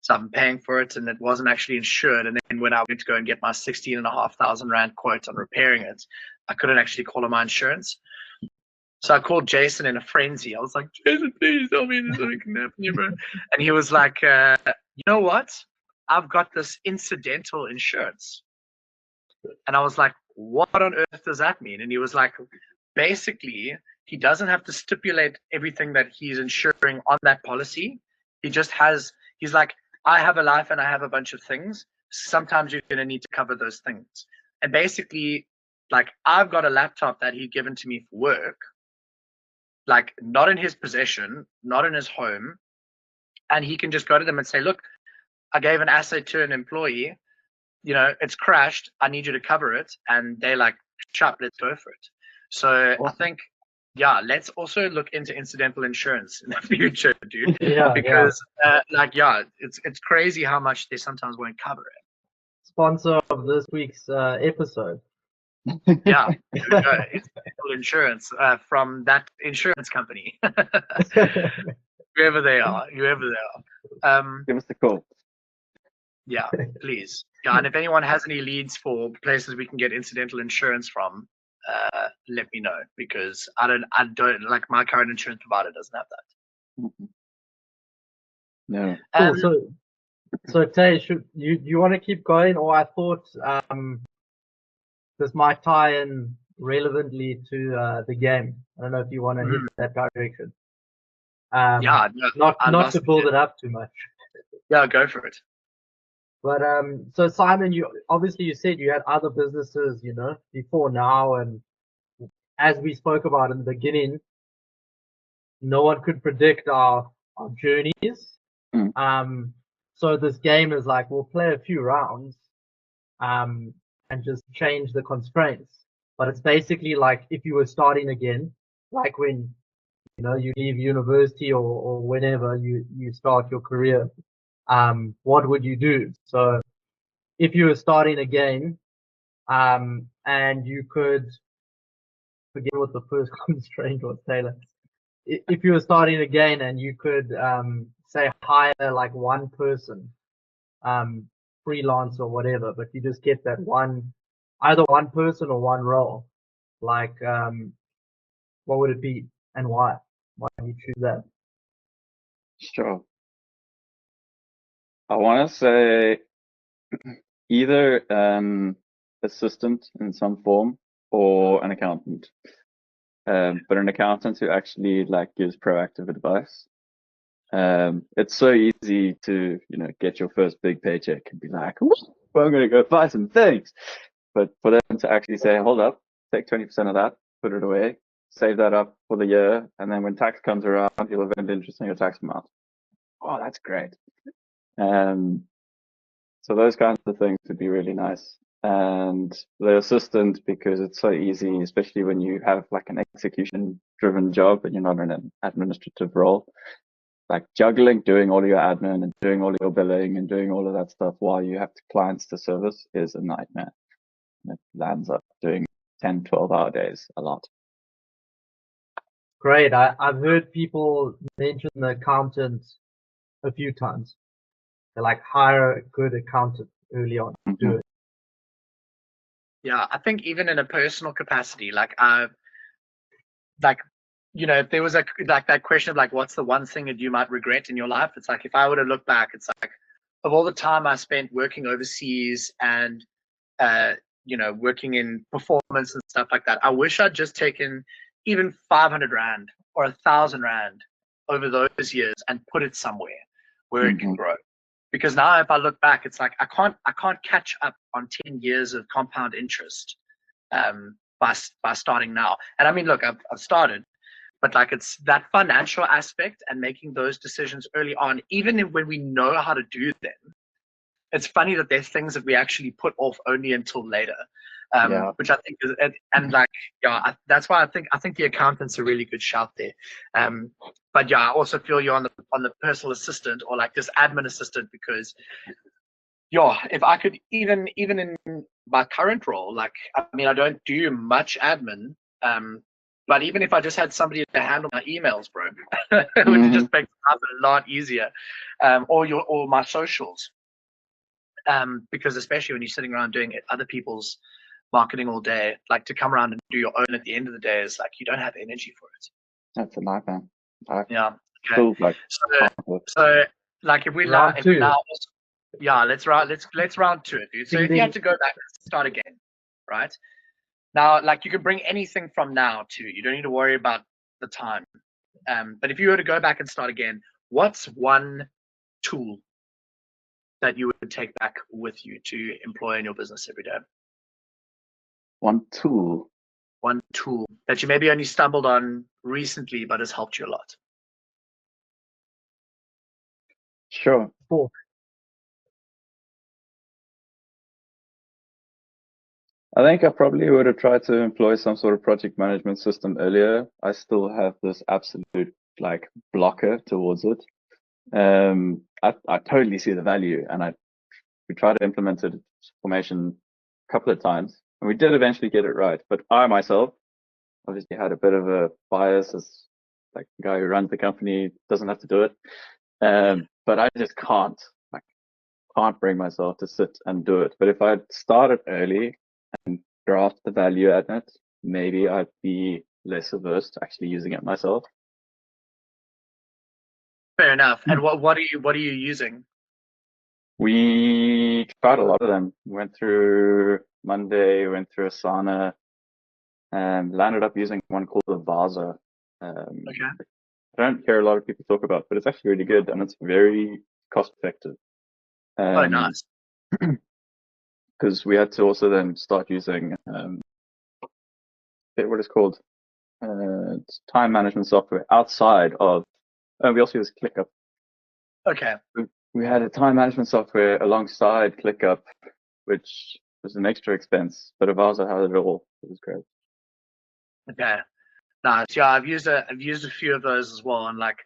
Speaker 1: So I'm paying for it, and it wasn't actually insured. And then when I went to go and get my 16,500 Rand quote on repairing it, I couldn't actually call on my insurance. So I called Jason in a frenzy. I was like, Jason, please tell me there's something can happen here, bro. And he was like, you know what? I've got this incidental insurance. And I was like, what on earth does that mean? And he was like, basically, he doesn't have to stipulate everything that he's insuring on that policy. He just has, he's like, I have a life and I have a bunch of things. Sometimes you're going to need to cover those things. And basically, like, I've got a laptop that he'd given to me for work, like, not in his possession, not in his home. And he can just go to them and say, look, I gave an asset to an employee, you know, it's crashed, I need you to cover it. And they like, sharp, let's go for it. So I think, yeah, let's also look into incidental insurance in the future, dude.
Speaker 3: Yeah,
Speaker 1: because it's crazy how much they sometimes won't cover it.
Speaker 3: Sponsor of this week's episode.
Speaker 1: Yeah, incidental insurance from that insurance company. whoever they are.
Speaker 2: Give us the call.
Speaker 1: Yeah, please. Yeah, and if anyone has any leads for places we can get incidental insurance from, let me know, because I don't like my current insurance provider doesn't have that.
Speaker 2: No.
Speaker 3: Cool. So Tay, should you want to keep going, or I thought this might tie in relevantly to the game. I don't know if you want to hit that direction.
Speaker 1: Yeah, no,
Speaker 3: not to build it up too much.
Speaker 1: Yeah, go for it.
Speaker 3: But so Simon, you obviously you said you had other businesses, you know, before now, and as we spoke about in the beginning, no one could predict our journeys. So this game is like we'll play a few rounds, and just change the constraints. But it's basically like if you were starting again, like when you know you leave university or whenever you start your career, what would you do? So if you were starting again, and you could forget what the first constraint was, Taylor. If you were starting again and you could say hire like one person, freelance or whatever, but you just get that either one person or one role, like what would it be and why? Why do you choose that?
Speaker 2: Sure. I want to say either an assistant in some form or an accountant. But an accountant who actually like gives proactive advice. It's so easy to, you know, get your first big paycheck and be like, well, I'm going to go buy some things. But for them to actually say, hold up, take 20% of that, put it away, save that up for the year. And then when tax comes around, you'll have an interest in your tax amount. Oh, that's great. So those kinds of things would be really nice. And the assistant, because it's so easy, especially when you have like an execution driven job and you're not in an administrative role, like juggling, doing all your admin and doing all your billing and doing all of that stuff while you have clients to service is a nightmare. And it lands up doing 10, 12-hour days a lot.
Speaker 3: Great. I've heard people mention the accountant a few times. They like hire a good accountant early on. Do it.
Speaker 1: Yeah, I think even in a personal capacity, like you know, if there was like that question of like, what's the one thing that you might regret in your life? It's like, if I were to look back, it's like, of all the time I spent working overseas and, you know, working in performance and stuff like that, I wish I'd just taken even 500 Rand or 1,000 Rand over those years and put it somewhere where it can grow. Because now if I look back, it's like, I can't catch up on 10 years of compound interest, by starting now. And I mean, look, I've started, but like it's that financial aspect and making those decisions early on, even when we know how to do them. It's funny that there's things that we actually put off only until later, which I think is, and like, yeah, that's why I think the accountant's a really good shout there. But yeah, I also feel you're on the personal assistant or like this admin assistant, because yeah, if I could even in my current role, like, I mean, I don't do much admin, but even if I just had somebody to handle my emails, bro, it would just make life a lot easier, or my socials, because especially when you're sitting around doing other people's marketing all day, like to come around and do your own at the end of the day is like you don't have energy for it.
Speaker 2: That's a nightmare.
Speaker 1: Yeah. Okay.
Speaker 2: Cool, like,
Speaker 1: so like if we now, yeah, let's round to it, dude. So if you had to go back and start again, right? Now, like you can bring anything from now to, you don't need to worry about the time. But if you were to go back and start again, what's one tool that you would take back with you to employ in your business every day?
Speaker 2: One tool
Speaker 1: that you maybe only stumbled on recently, but has helped you a lot.
Speaker 2: Sure.
Speaker 3: Cool.
Speaker 2: I think I probably would have tried to employ some sort of project management system earlier. I still have this absolute like blocker towards it. I totally see the value, and we tried to implement it formation a couple of times, and we did eventually get it right. But I myself obviously had a bit of a bias as like the guy who runs the company doesn't have to do it. but I just can't. I can't bring myself to sit and do it. But if I started early and grasped the value at it, maybe I'd be less averse to actually using it myself.
Speaker 1: Fair enough. And what are you using?
Speaker 2: We tried a lot of them. Went through Monday, went through Asana, and landed up using one called the Vasa.
Speaker 1: Okay.
Speaker 2: I don't hear a lot of people talk about, but it's actually really good and it's very cost effective.
Speaker 1: Oh, nice.
Speaker 2: Because we had to also then start using what is called it's time management software outside of. We also use ClickUp.
Speaker 1: Okay.
Speaker 2: We had a time management software alongside ClickUp, which was an extra expense, but Avasa had it all. It was great.
Speaker 1: Okay. Nice. Yeah, I've used a few of those as well. And like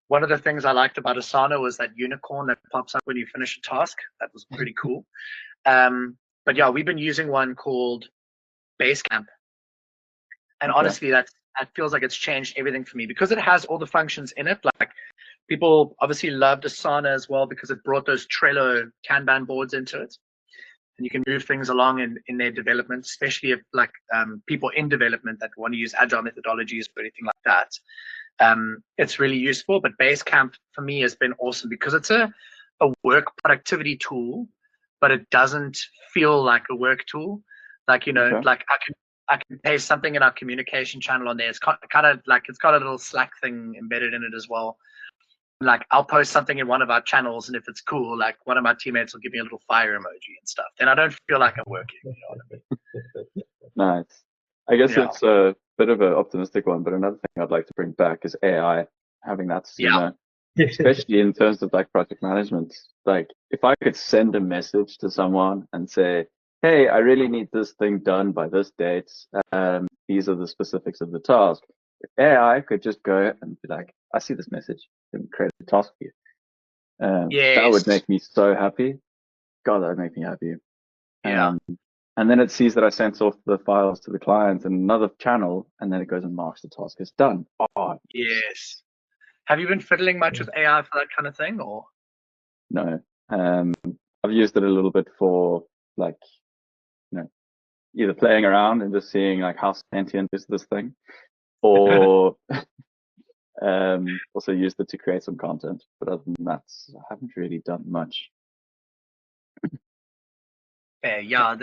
Speaker 1: one of the things I liked about Asana was that unicorn that pops up when you finish a task. That was pretty cool. But yeah, we've been using one called Basecamp. And honestly, that feels like it's changed everything for me because it has all the functions in it. Like people obviously loved Asana as well because it brought those Trello Kanban boards into it. And you can move things along in their development, especially if like people in development that want to use agile methodologies or anything like that. It's really useful. But Basecamp for me has been awesome because it's a work productivity tool, but it doesn't feel like a work tool. Like, you know, like I can paste something in our communication channel on there. It's kind of like it's got a little Slack thing embedded in it as well. Like I'll post something in one of our channels, and if it's cool, like one of my teammates will give me a little fire emoji and stuff. Then I don't feel like I'm working. You know what I mean?
Speaker 2: Nice. I guess it's a bit of an optimistic one, but another thing I'd like to bring back is AI, having that sooner, especially in terms of like project management. Like if I could send a message to someone and say, hey, I really need this thing done by this date. These are the specifics of the task. If AI could just go and be like, I see this message and create a task for you. That would make me so happy. God, that would make me happy.
Speaker 1: Yeah.
Speaker 2: And then it sees that I sent off the files to the client in another channel, and then it goes and marks the task as done. Oh,
Speaker 1: yes. Have you been fiddling much with AI for that kind of thing, or?
Speaker 2: No. I've used it a little bit for like, you know, either playing around and just seeing like how sentient is this thing, or also used it to create some content. But other than that, I haven't really done much.
Speaker 1: Yeah,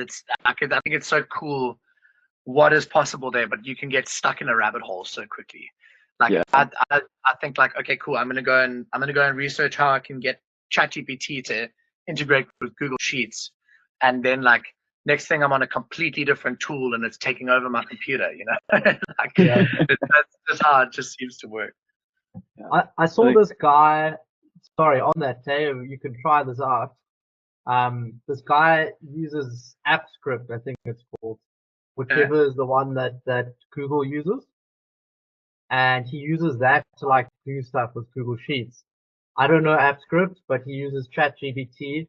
Speaker 1: I think it's so cool what is possible there, but you can get stuck in a rabbit hole so quickly. Like I think like, okay, cool. I'm gonna go and research how I can get ChatGPT to integrate with Google Sheets, and then like next thing I'm on a completely different tool and it's taking over my computer. You know, like that's just how it just seems to work.
Speaker 3: I saw this guy. Sorry, on that, Teo, you can try this out. This guy uses AppScript, I think it's called, whichever is the one that Google uses, and he uses that to like do stuff with Google Sheets. I don't know AppScript, but he uses ChatGPT,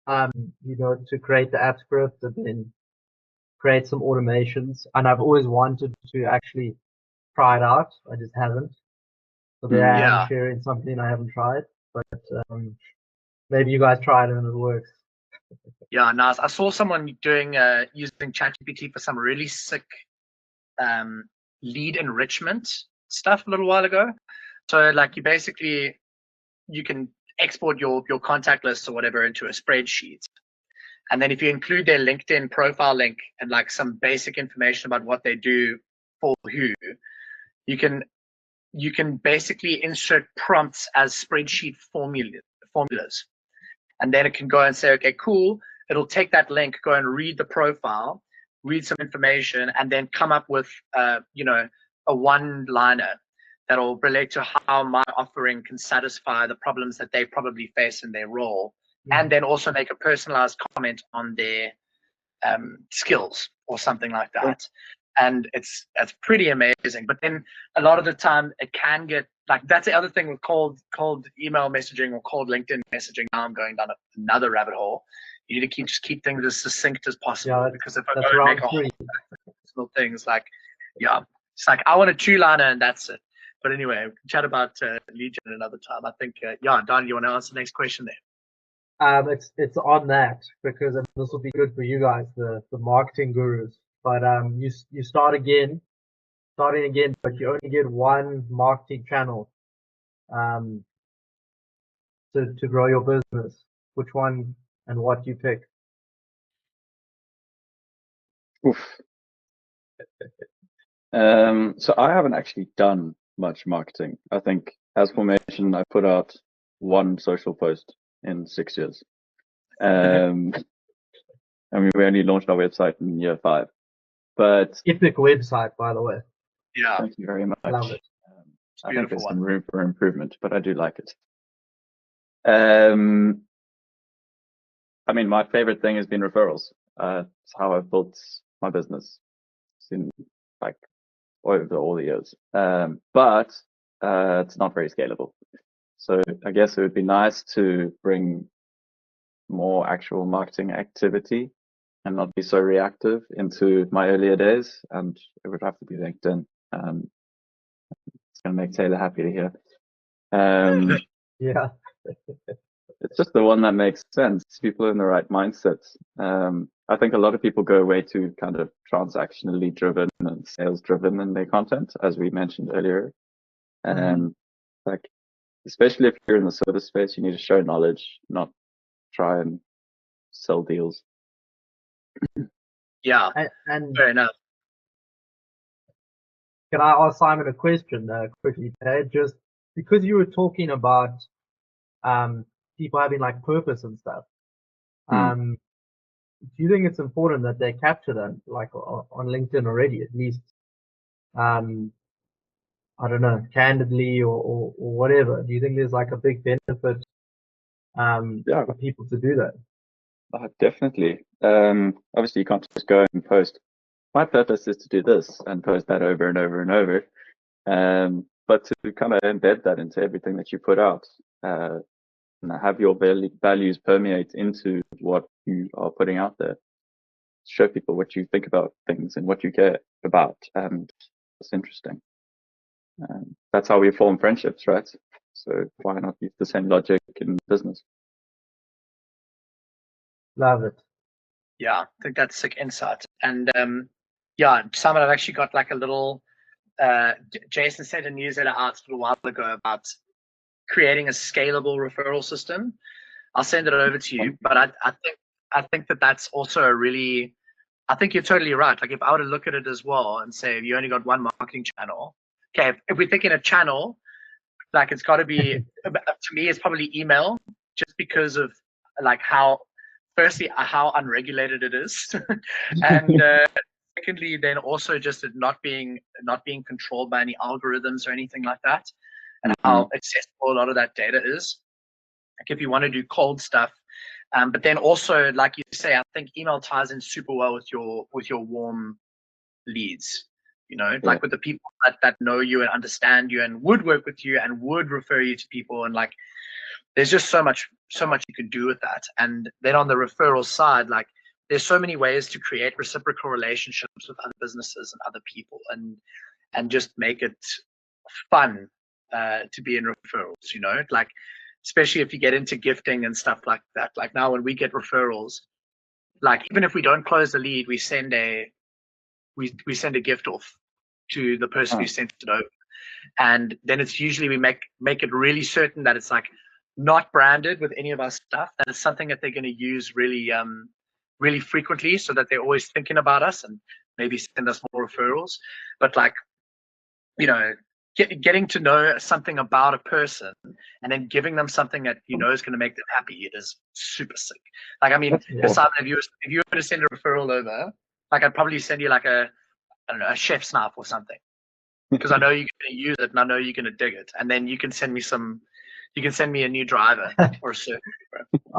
Speaker 3: you know, to create the AppScript and then create some automations. And I've always wanted to actually try it out. I just haven't. So there I am sharing something I haven't tried, but maybe you guys tried it and it works.
Speaker 1: Yeah, nice. I saw someone doing using ChatGPT for some really sick lead enrichment stuff a little while ago. So like you can export your contact list or whatever into a spreadsheet. And then if you include their LinkedIn profile link and like some basic information about what they do for who, you can basically insert prompts as spreadsheet formulas. And then it can go and say, okay, cool. It'll take that link, go and read the profile, read some information, and then come up with, you know, a one-liner that'll relate to how my offering can satisfy the problems that they probably face in their role, and then also make a personalized comment on their skills or something like that. And it's pretty amazing. But then a lot of the time it can get like, that's the other thing with cold email messaging or cold LinkedIn messaging. Now I'm going down another rabbit hole. You need to just keep things as succinct as possible, because if I go and make a whole personal things, like, it's like I want a two-liner and that's it. But anyway, we can chat about lead gen another time. I think, yeah, Don, you want to answer the next question there?
Speaker 3: It's on that, because this will be good for you guys, the marketing gurus. But you starting again, but you only get one marketing channel to grow your business. Which one and what do you pick?
Speaker 2: Oof. So I haven't actually done much marketing. I think, as formation, I put out one social post in 6 years. I mean, we only launched our website in year 5. But
Speaker 3: Epic website, by the way.
Speaker 1: Yeah,
Speaker 2: thank you very much.
Speaker 3: I love it.
Speaker 2: I think there's
Speaker 1: one.
Speaker 2: some room for improvement, but I do like it. I mean, my favorite thing has been referrals. It's how I've built my business. It's in like over all the years. But it's not very scalable. So I guess it would be nice to bring more actual marketing activity and not be so reactive into my earlier days. And it would have to be LinkedIn. It's going to make Taylor happy to hear.
Speaker 3: Yeah.
Speaker 2: It's just the one that makes sense. People in the right mindset. I think a lot of people go way too kind of transactionally driven and sales driven in their content, as we mentioned earlier. Like, especially if you're in the service space, you need to show knowledge, not try and sell deals.
Speaker 1: Yeah,
Speaker 3: And
Speaker 1: fair enough.
Speaker 3: can I ask Simon a question quickly, Ted? Just because you were talking about people having like purpose and stuff. Do you think it's important that they capture that, like on LinkedIn already, at least? I don't know, candidly or whatever. Do you think there's like a big benefit for people to do that?
Speaker 2: Definitely. Obviously, you can't just go and post, my purpose is to do this, and post that over and over and over. But to kind of embed that into everything that you put out, and have your values permeate into what you are putting out there. Show people what you think about things and what you care about, and it's interesting. That's how we form friendships, right? So why not use the same logic in business?
Speaker 3: Love it.
Speaker 1: Yeah, I think that's sick insight. And yeah, Simon, I've actually got like a little. Jason sent a newsletter out a little while ago about creating a scalable referral system. I'll send it over to you. But I think that that's also a really. I think you're totally right. Like, if I were to look at it as well and say, if you only got one marketing channel, okay, if we're thinking a channel, like, it's got to be, to me, it's probably email, just because of like firstly, how unregulated it is, and secondly, then also just it not being controlled by any algorithms or anything like that, and how accessible a lot of that data is. Like, if you want to do cold stuff, but then also, like you say, I think email ties in super well with your warm leads. You know, like with the people that know you and understand you and would work with you and would refer you to people, and like, there's just so much you can do with that. And then on the referral side, like, there's so many ways to create reciprocal relationships with other businesses and other people, and just make it fun to be in referrals, you know, like, especially if you get into gifting and stuff like that. Like, now when we get referrals, like, even if we don't close the lead, we send a gift off to the person who sent it over. And then it's usually we make it really certain that it's like not branded with any of our stuff, that it's something that they're going to use really really frequently, so that they're always thinking about us and maybe send us more referrals. But like, you know, getting to know something about a person and then giving them something that you know is going to make them happy, it is super sick. Like, I mean, Simon, if you were to send a referral over, like, I'd probably send you like a chef's knife or something, because I know you're going to use it and I know you're going to dig it, and then you can send me a new driver or a circuit.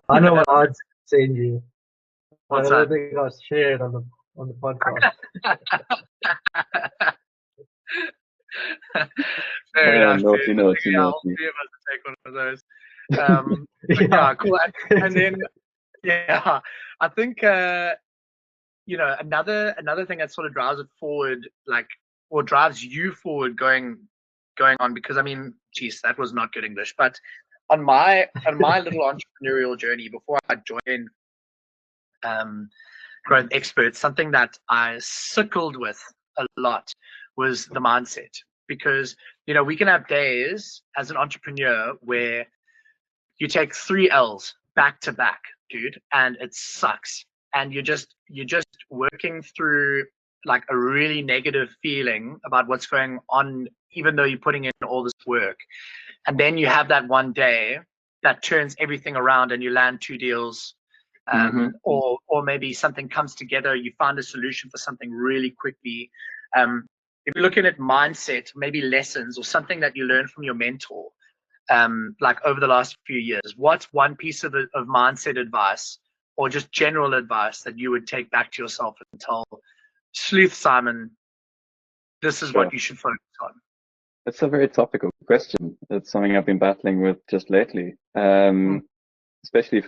Speaker 3: I know what I'd send you.
Speaker 1: What's
Speaker 3: I don't think I'll share it on the podcast.
Speaker 1: Fair enough.
Speaker 2: Naughty.
Speaker 1: All three of us will take one of those. Yeah, cool. And then, yeah, I think you know, another thing that sort of drives it forward, like, or drives you forward, going going on, because I mean, geez, that was not good English. But on my little entrepreneurial journey before I joined Growth Experts, something that I sickled with a lot was the mindset. Because, you know, we can have days as an entrepreneur where you take 3 L's back to back, dude, and it sucks. And you're just working through like a really negative feeling about what's going on, even though you're putting in all this work. And then you have that one day that turns everything around and you land 2 deals, or maybe something comes together, you find a solution for something really quickly. If you're looking at mindset, maybe lessons or something that you learned from your mentor, like over the last few years, what's one piece of mindset advice or just general advice that you would take back to yourself and tell Sleuth Simon, this is what you should focus on?
Speaker 2: It's a very topical question. It's something I've been battling with just lately. Especially,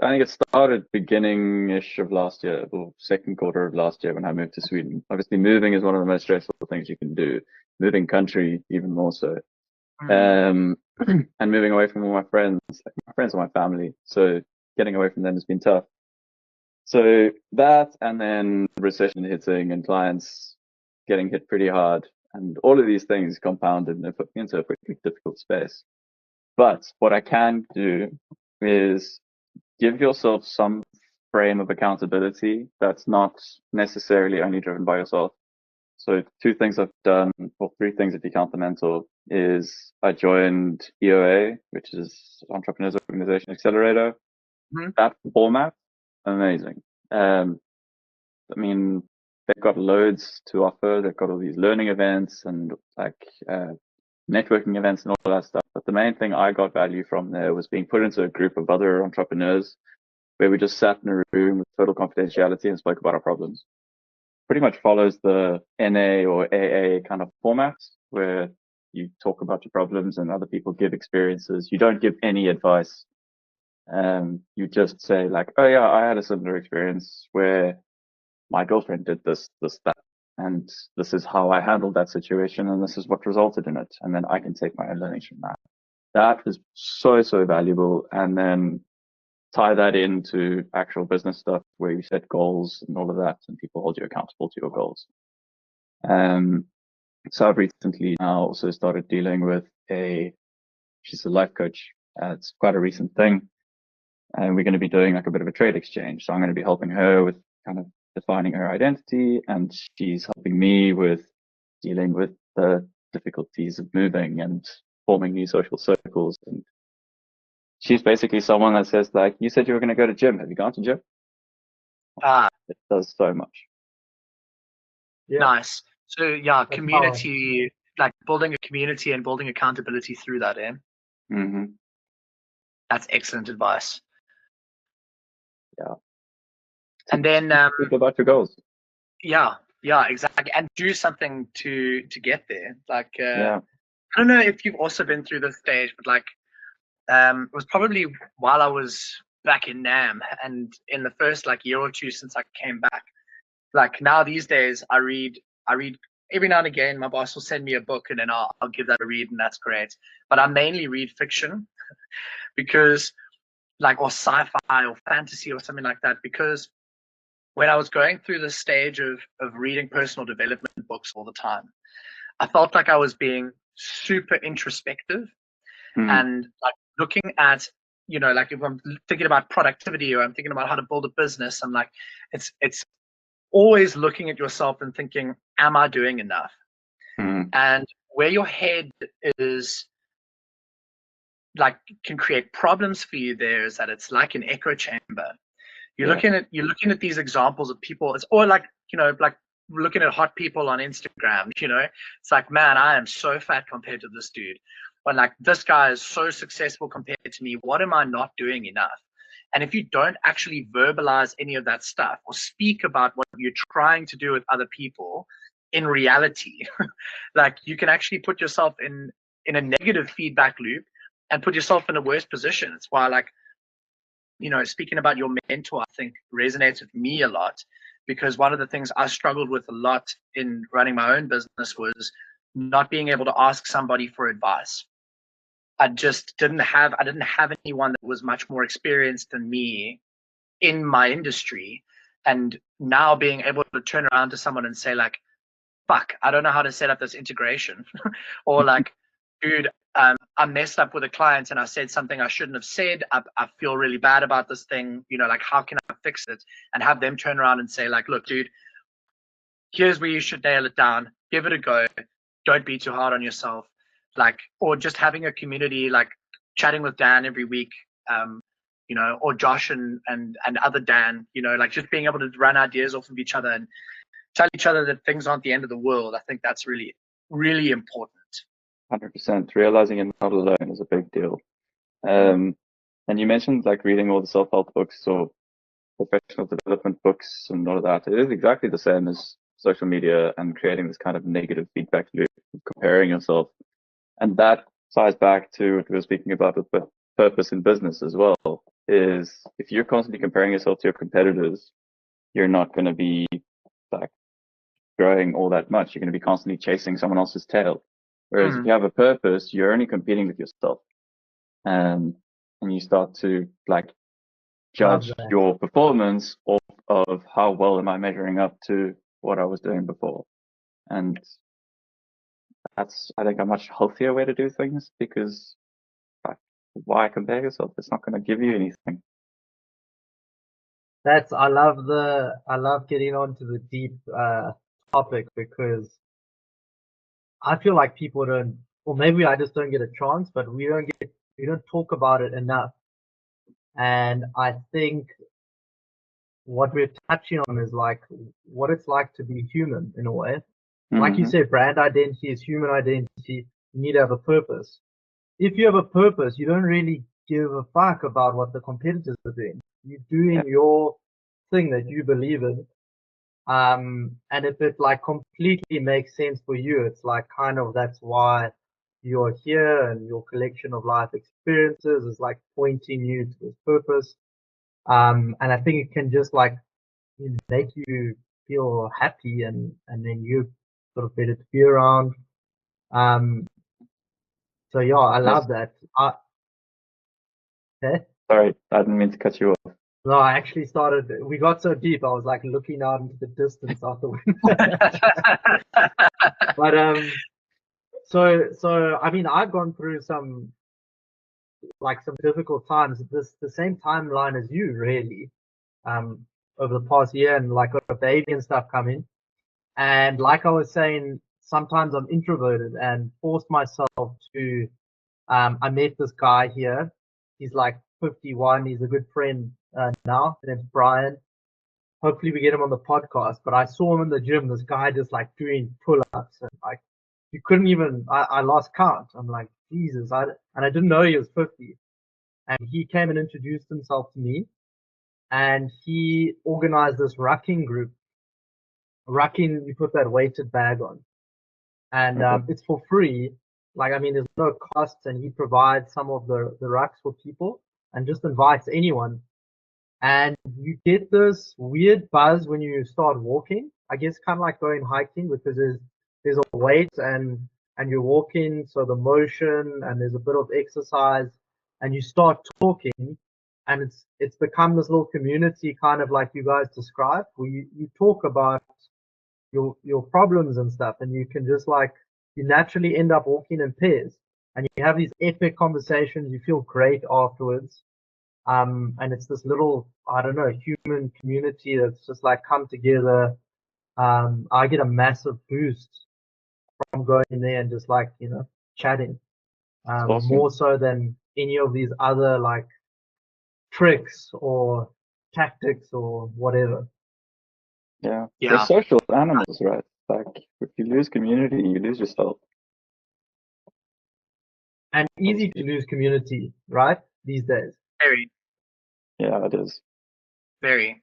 Speaker 2: I think it started beginning-ish of last year, or second quarter of last year when I moved to Sweden. Obviously, moving is one of the most stressful things you can do. Moving country, even more so. And moving away from all my friends. Like, my friends are my family, so getting away from them has been tough. So that, and then recession hitting and clients getting hit pretty hard, and all of these things compounded and put me into a pretty difficult space. But what I can do is give yourself some frame of accountability that's not necessarily only driven by yourself. So 2 things I've done, or 3 things if you count the mentor, is I joined EOA, which is Entrepreneurial Organization Accelerator. That format, amazing. I mean, they've got loads to offer. They've got all these learning events and like networking events and all that stuff. But the main thing I got value from there was being put into a group of other entrepreneurs where we just sat in a room with total confidentiality and spoke about our problems. Pretty much follows the NA or AA kind of format where you talk about your problems and other people give experiences. You don't give any advice. You just say like, oh yeah, I had a similar experience where my girlfriend did this, that, and this is how I handled that situation, and this is what resulted in it. And then I can take my own learnings from that. That is so valuable. And then tie that into actual business stuff where you set goals and all of that, and people hold you accountable to your goals. So I've recently now also started dealing with she's a life coach. It's quite a recent thing. And we're going to be doing like a bit of a trade exchange. So I'm going to be helping her with kind of defining her identity, and she's helping me with dealing with the difficulties of moving and forming new social circles. And she's basically someone that says like, you said you were going to go to gym. Have you gone to gym? It does so much.
Speaker 3: Yeah.
Speaker 1: Nice. So yeah, community, like building a community and building accountability through that, That's excellent advice.
Speaker 2: Yeah.
Speaker 1: And then
Speaker 2: think about your goals.
Speaker 1: Yeah, exactly. And do something to get there. Like
Speaker 2: Yeah.
Speaker 1: I don't know if you've also been through this stage, but like it was probably while I was back in NAM and in the first like year or 2 since I came back. Like now these days I read every now and again. My boss will send me a book and then I'll give that a read, and that's great. But I mainly read fiction because like, or sci-fi or fantasy or something like that, because when I was going through the stage of reading personal development books all the time, I felt like I was being super introspective and like looking at, you know, like if I'm thinking about productivity or I'm thinking about how to build a business, I'm like, it's always looking at yourself and thinking, am I doing enough? And where your head is like can create problems for you there is that it's like an echo chamber. You're looking at these examples of people. It's all like, you know, like looking at hot people on Instagram, you know, it's like, man, I am so fat compared to this dude. But like, this guy is so successful compared to me. What am I not doing enough? And if you don't actually verbalize any of that stuff or speak about what you're trying to do with other people in reality, like you can actually put yourself in a negative feedback loop and put yourself in a worse position. It's why, like, you know, speaking about your mentor, I think resonates with me a lot, because one of the things I struggled with a lot in running my own business was not being able to ask somebody for advice. I didn't have anyone that was much more experienced than me in my industry. And now being able to turn around to someone and say like, fuck, I don't know how to set up this integration. Or like, dude, I messed up with a client and I said something I shouldn't have said. I feel really bad about this thing. You know, like, how can I fix it? And have them turn around and say like, look, dude, here's where you should nail it down. Give it a go. Don't be too hard on yourself. Like, or just having a community, like chatting with Dan every week, you know, or Josh and other Dan, you know, like just being able to run ideas off of each other and tell each other that things aren't the end of the world. I think that's really, really important.
Speaker 2: 100%. Realizing you're not alone is a big deal. And you mentioned like reading all the self-help books or professional development books and all of that. It is exactly the same as social media and creating this kind of negative feedback loop of comparing yourself. And that ties back to what we were speaking about with purpose in business as well, is if you're constantly comparing yourself to your competitors, you're not going to be like growing all that much. You're going to be constantly chasing someone else's tail. Whereas if you have a purpose, you're only competing with yourself. And you start to like judge your performance of how well am I measuring up to what I was doing before. And that's, I think, a much healthier way to do things, because like, why compare yourself? It's not going to give you anything.
Speaker 3: I love getting onto the deep topic, because I feel like people don't, or maybe I just don't get a chance, but we don't talk about it enough. And I think what we're touching on is like what it's like to be human in a way. Like you said, brand identity is human identity. You need to have a purpose. If you have a purpose, you don't really give a fuck about what the competitors are doing. You're doing your thing that you believe in. And if it like completely makes sense for you, it's like kind of that's why you're here, and your collection of life experiences is like pointing you to this purpose. And I think it can just like make you feel happy, and then you sort of better to be around. So yeah, I love that. Okay.
Speaker 2: Sorry, I didn't mean to cut you off.
Speaker 3: No, I actually we got so deep, I was like looking out into the distance out the window. But so I mean, I've gone through some difficult times, the same timeline as you, really, over the past year, and like got a baby and stuff coming. And like I was saying, sometimes I'm introverted and forced myself to, I met this guy here. He's like 51. He's a good friend now. His name's Brian. Hopefully we get him on the podcast. But I saw him in the gym. This guy just like doing pull-ups, and like you couldn't even. I lost count. I'm like, Jesus. And I didn't know he was 50. And he came and introduced himself to me. And he organized this rucking group. Rucking, you put that weighted bag on, and it's for free. Like, I mean, there's no costs, and he provides some of the rucks for people and just invites anyone. And you get this weird buzz when you start walking. I guess kind of like going hiking, because there's a weight and you're walking, so the motion, and there's a bit of exercise, and you start talking, and it's become this little community, kind of like you guys described, where you talk about your problems and stuff, and you can just like, you naturally end up walking in pairs, and you have these epic conversations. You feel great afterwards. And it's this little, I don't know, human community that's just like come together. I get a massive boost from going in there and just like, you know, chatting.
Speaker 2: Awesome.
Speaker 3: More so than any of these other like tricks or tactics or whatever.
Speaker 2: Yeah. We're social animals, right? Like, if you lose community, you lose yourself.
Speaker 3: And easy to lose community, right? These days.
Speaker 1: Very.
Speaker 2: Yeah, it is.
Speaker 1: Very,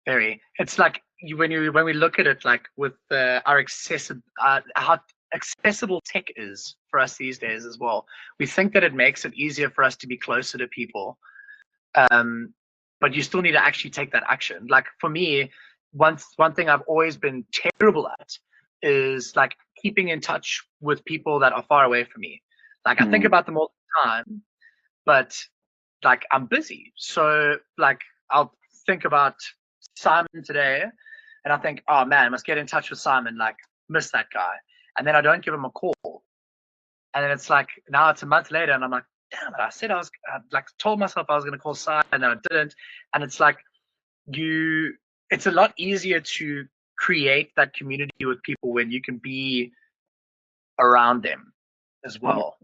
Speaker 1: very. It's like when we look at it, like with our how accessible tech is for us these days as well. We think that it makes it easier for us to be closer to people, but you still need to actually take that action. Like for me, one thing I've always been terrible at is like keeping in touch with people that are far away from me. Like I think about them all the time, but like I'm busy. So like I'll think about Simon today and I think, oh man, I must get in touch with Simon, like miss that guy. And then I don't give him a call. And then it's like, now it's a month later and I'm like, damn it, I like told myself I was going to call Simon and I didn't. And it's like, it's a lot easier to create that community with people when you can be around them as well.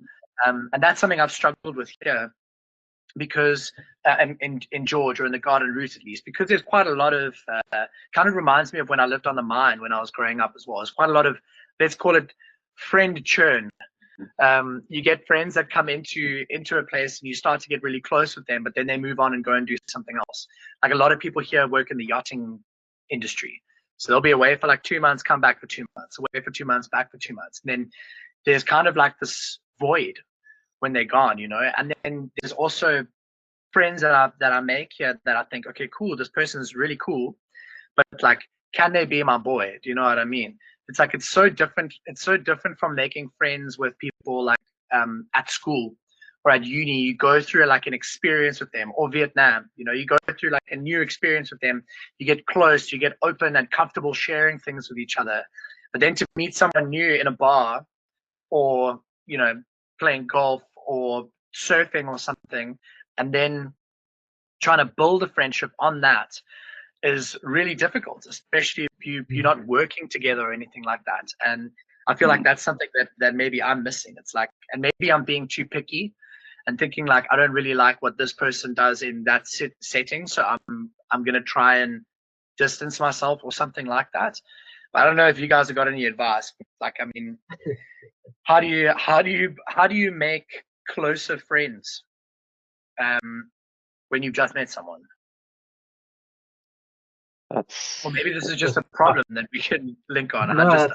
Speaker 1: And that's something I've struggled with here because in George, or in the garden route at least, because there's quite a lot of kind of reminds me of when I lived on the mine when I was growing up as well. There's quite a lot of, let's call it friend churn. You get friends that come into a place and you start to get really close with them, but then they move on and go and do something else. Like a lot of people here work in the yachting industry, so they'll be away for like 2 months, come back for 2 months, away for 2 months, back for 2 months, and then there's kind of like this void when they're gone, you know. And then there's also friends that I make here that I think, okay, cool, this person is really cool, but like, can they be my boy? Do you know what I mean? It's like, it's so different. It's so different from making friends with people like at school or at uni. You go through like an experience with them, or Vietnam, you know, you go through like a new experience with them. You get close, you get open and comfortable sharing things with each other. But then to meet someone new in a bar, or, you know, playing golf or surfing or something, and then trying to build a friendship on that is really difficult, especially if you're not working together or anything like that. And I feel like that's something that maybe I'm missing. It's like, and maybe I'm being too picky and thinking like, I don't really like what this person does in that setting, so I'm gonna try and distance myself or something like that. But I don't know if you guys have got any advice. Like, I mean, how do you make closer friends when you've just met someone? Or maybe this is just a problem that we can link on.
Speaker 3: No,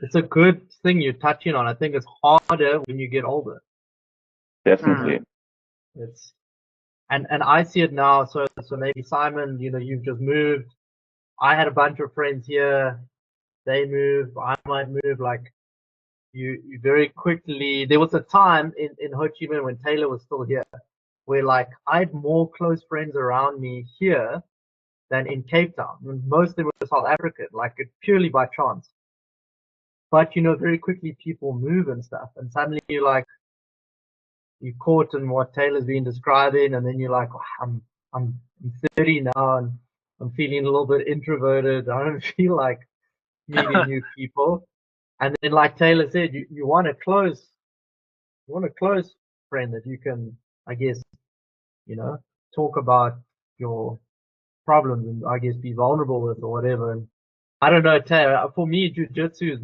Speaker 3: it's a good thing you're touching on. I think it's harder when you get older.
Speaker 2: Definitely.
Speaker 3: It's and I see it now. So maybe Simon, you know, you've just moved. I had a bunch of friends here. They move. I might move. Like you very quickly. There was a time in Ho Chi Minh when Taylor was still here, where like I had more close friends around me here than in Cape Town. Most of them were South African, like purely by chance. But you know, very quickly people move and stuff, and suddenly you're like, you're caught in what Taylor's been describing, and then you're like, oh, I'm 30 now, and I'm feeling a little bit introverted. I don't feel like meeting new people. And then, like Taylor said, you want a close friend that you can, I guess, you know, talk about your problems and I guess be vulnerable with or whatever. And I don't know, Taylor, for me, jiu-jitsu is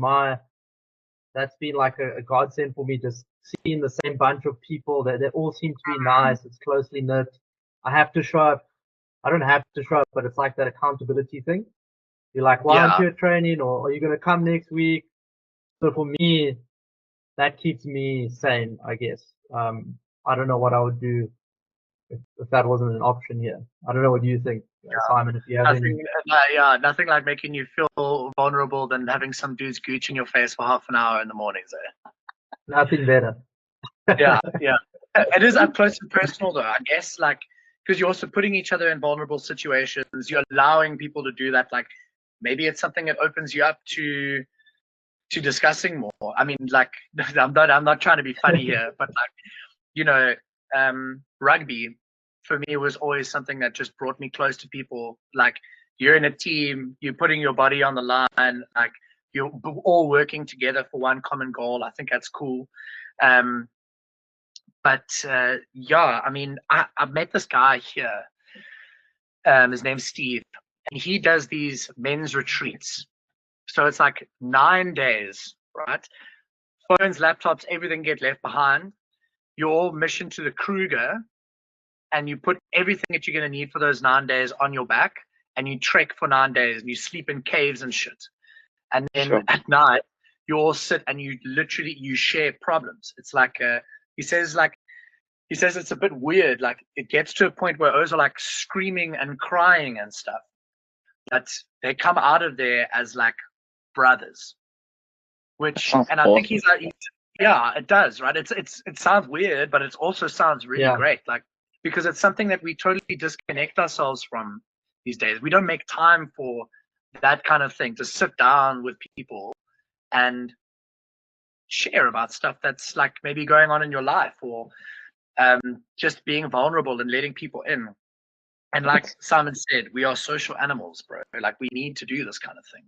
Speaker 3: that's been like a godsend for me, just seeing the same bunch of people that they all seem to be nice. It's closely knit. I have to show up. I don't have to show up, but it's like that accountability thing. You're like, why aren't you at training, or are you going to come next week? So for me, that keeps me sane, I guess. I don't know what I would do if that wasn't an option here. I don't know what you think, Simon, if you have
Speaker 1: nothing like making you feel vulnerable than having some dude's gooch in your face for half an hour in the mornings.
Speaker 3: Nothing better.
Speaker 1: Yeah. It is up close and personal though, I guess, like, because you're also putting each other in vulnerable situations. You're allowing people to do that. Like, maybe it's something that opens you up to discussing more. I mean, like, I'm not trying to be funny here, but like, you know, rugby for me was always something that just brought me close to people. Like, you're in a team, you're putting your body on the line, like you're all working together for one common goal. I think that's cool. But yeah, I mean, I've met this guy here. His name's Steve, and he does these men's retreats. So it's like 9 days, right? Phones, laptops, everything get left behind. You're all mission to the Kruger, and you put everything that you're going to need for those 9 days on your back, and you trek for 9 days, and you sleep in caves and shit. And then at night, you all sit and you share problems. It's like he says it's a bit weird. Like, it gets to a point where O's are like screaming and crying and stuff, but they come out of there as like brothers. which,
Speaker 2: Sounds
Speaker 1: and I think
Speaker 2: awesome.
Speaker 1: yeah, it does, right? It sounds weird, but it also sounds really
Speaker 3: Yeah.
Speaker 1: great. Like, because it's something that we totally disconnect ourselves from these days. We don't make time for that kind of thing, to sit down with people and share about stuff that's like maybe going on in your life, or just being vulnerable and letting people in. And like Simon said, we are social animals, bro. Like, we need to do this kind of thing.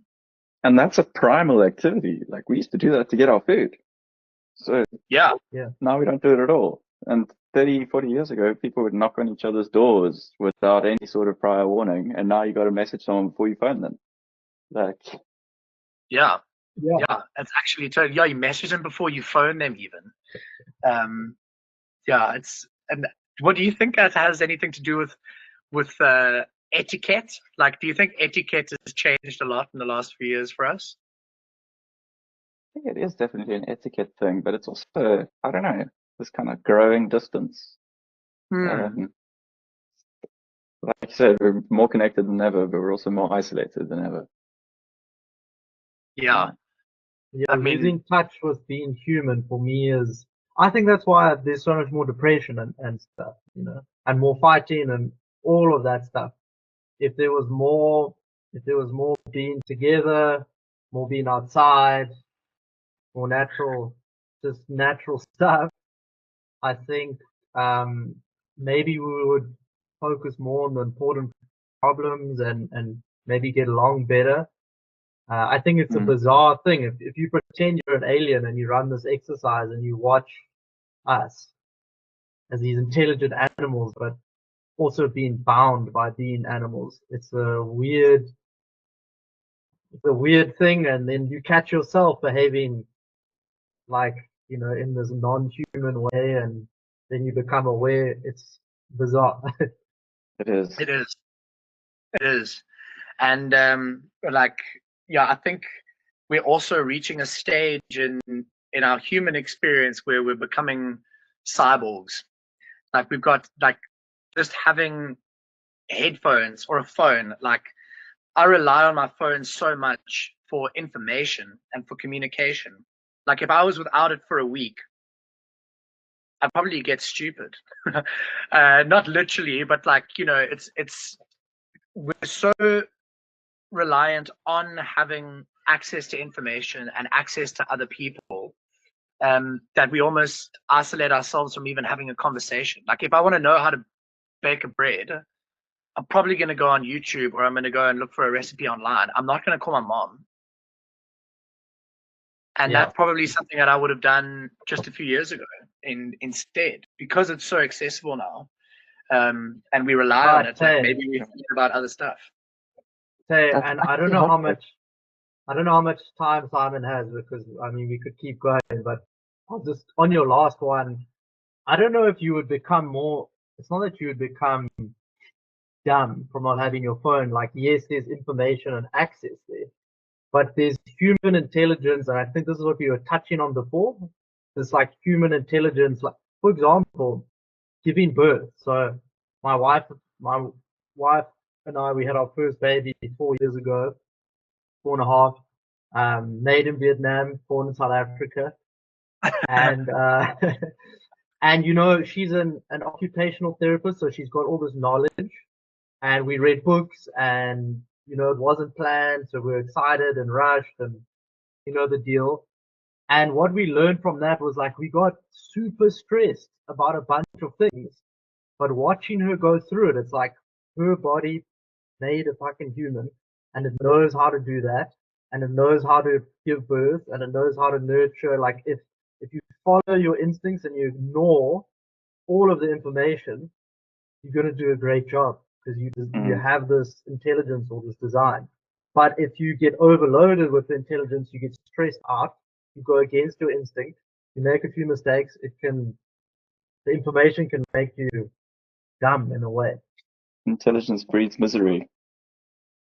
Speaker 2: And that's a primal activity. Like we used to do that to get our food. So
Speaker 1: Yeah.
Speaker 2: now we don't do it at all. And 30, 40 years ago, people would knock on each other's doors without any sort of prior warning. And now you got to message someone before you phone them. Like,
Speaker 1: Yeah.
Speaker 3: Yeah.
Speaker 1: Yeah. It's actually totally, yeah, you message them before you phone them even. Yeah, and what do you think that has anything to do with etiquette? Like, do you think etiquette has changed a lot in the last few years for us?
Speaker 2: I think it is definitely an etiquette thing, but it's also, I don't know, this kind of growing distance.
Speaker 1: Hmm.
Speaker 2: Like you said, we're more connected than ever, but we're also more isolated than ever.
Speaker 1: Yeah.
Speaker 3: Yeah,
Speaker 1: I mean,
Speaker 3: losing touch with being human for me is, I think that's why there's so much more depression and stuff, you know, and more fighting and all of that stuff. If there was more being together, more being outside, more natural, just natural stuff, I think maybe we would focus more on the important problems and maybe get along better. I think it's a
Speaker 2: Mm.
Speaker 3: bizarre thing. If you pretend you're an alien and you run this exercise and you watch us as these intelligent animals, but also being bound by being animals, it's a weird thing. And then you catch yourself behaving like, you know, in this non-human way, and then you become aware. It's bizarre.
Speaker 2: It is.
Speaker 1: it is. It is. And like, yeah, I think we're also reaching a stage in our human experience where we're becoming cyborgs. Like, we've got, like, just having headphones or a phone. Like, I rely on my phone so much for information and for communication. Like, if I was without it for a week, I'd probably get stupid. Not literally, but like, you know, it's we're so reliant on having access to information and access to other people, that we almost isolate ourselves from even having a conversation. Like, if I want to know how to bake a bread, I'm probably going to go on YouTube, or I'm going to go and look for a recipe online. I'm not going to call my mom. And
Speaker 3: Yeah.
Speaker 1: that's probably something that I would have done just a few years ago instead, because it's so accessible now. And we rely on it. Like, maybe we forget about other stuff.
Speaker 2: That's
Speaker 3: And I don't
Speaker 2: actually
Speaker 3: know how
Speaker 2: helpful.
Speaker 3: much time Simon has, because I mean we could keep going, but I'll just, on your last one, I don't know if you would become more. It's not that you would become dumb from not having your phone. Like, yes, there's information and access there, but there's human intelligence, and I think this is what we were touching on before. It's like human intelligence, like, for example, giving birth. So my wife and I, we had our first baby 4 years ago, 4.5, made in Vietnam, born in South Africa. And and you know, she's an occupational therapist, so she's got all this knowledge. And we read books, and you know, it wasn't planned, so we were excited and rushed, and you know the deal. And what we learned from that was, like, we got super stressed about a bunch of things, but watching her go through it, it's like her body made a fucking human, and it knows how to do that, and it knows how to give birth, and it knows how to nurture. Like, if you follow your instincts and you ignore all of the information, you're going to do a great job, because you
Speaker 2: Mm.
Speaker 3: have this intelligence or this design. But if you get overloaded with intelligence, you get stressed out, you go against your instinct, you make a few mistakes, the information can make you dumb in a way.
Speaker 2: Intelligence breeds misery.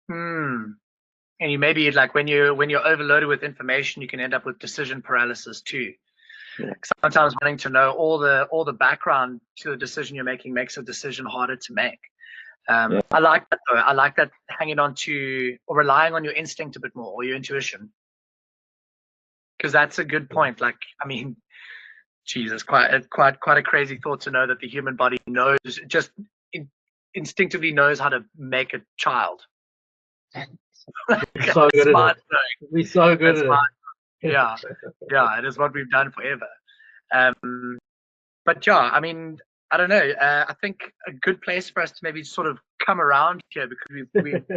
Speaker 1: And you maybe, like, when you're overloaded with information, you can end up with decision paralysis too.
Speaker 2: Yeah.
Speaker 1: Sometimes wanting to know all the background to the decision you're making makes a decision harder to make.
Speaker 2: Yeah.
Speaker 1: I like that though. I like that, hanging on to or relying on your instinct a bit more, or your intuition. because that's a good point. Like, I mean, Jesus, quite a crazy thought to know that the human body knows, just instinctively knows how to make a child.
Speaker 3: We're so good at it. We're so good at it.
Speaker 1: Yeah, yeah, it is what we've done forever. But yeah, I mean, I don't know. I think a good place for us to maybe sort of come around here, because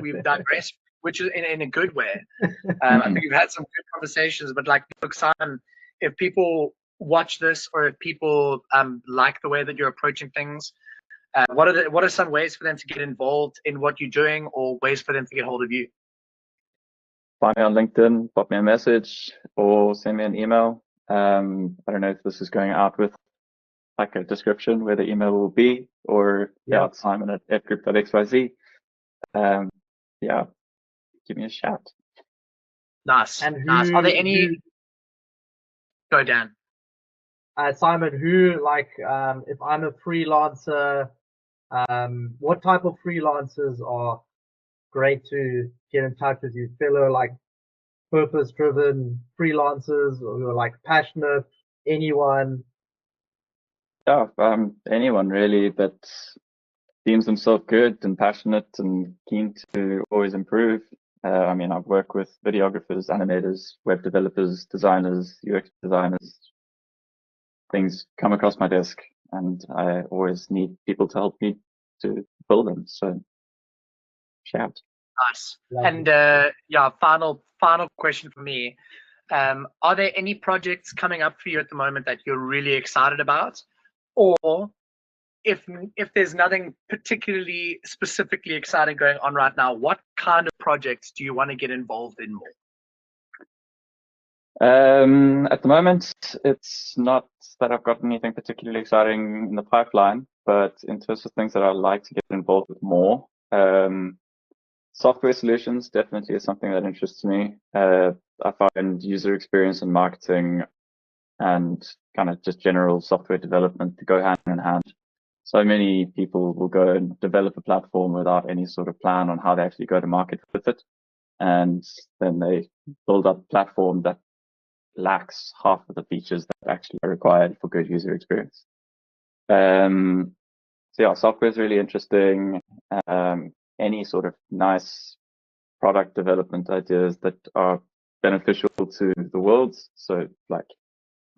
Speaker 1: we've digressed, which is in a good way. I think we've had some good conversations. But like, look, Simon, if people watch this, or if people like the way that you're approaching things, what are some ways for them to get involved in what you're doing, or ways for them to get hold of you?
Speaker 2: Find me on LinkedIn, pop me a message, or send me an email. I don't know if this is going out with like a description where the email will be, or it's Simon@fgroup.xyz. Yeah, give me a shout.
Speaker 1: Nice.
Speaker 3: And
Speaker 1: nice. Are there any? Go, Dan.
Speaker 3: Simon, who, like, if I'm a freelancer, what type of freelancers are great to get in touch with you? Fellow, like, purpose-driven freelancers, or you're like passionate, anyone?
Speaker 2: Yeah, anyone really that deems themselves good and passionate and keen to always improve. I mean, I've worked with videographers, animators, web developers, designers, UX designers. Things come across my desk, and I always need people to help me to build them. So, shout.
Speaker 1: Nice. And yeah, final question for me. Are there any projects coming up for you at the moment that you're really excited about? Or if there's nothing particularly specifically exciting going on right now, what kind of projects do you want to get involved in more?
Speaker 2: At the moment, it's not that I've got anything particularly exciting in the pipeline, but in terms of things that I'd like to get involved with more, software solutions definitely is something that interests me. I find user experience and marketing and kind of just general software development to go hand in hand. So many people will go and develop a platform without any sort of plan on how they actually go to market with it. And then they build up a platform that lacks half of the features that actually are required for good user experience. So yeah, software is really interesting. Any sort of nice product development ideas that are beneficial to the world. So like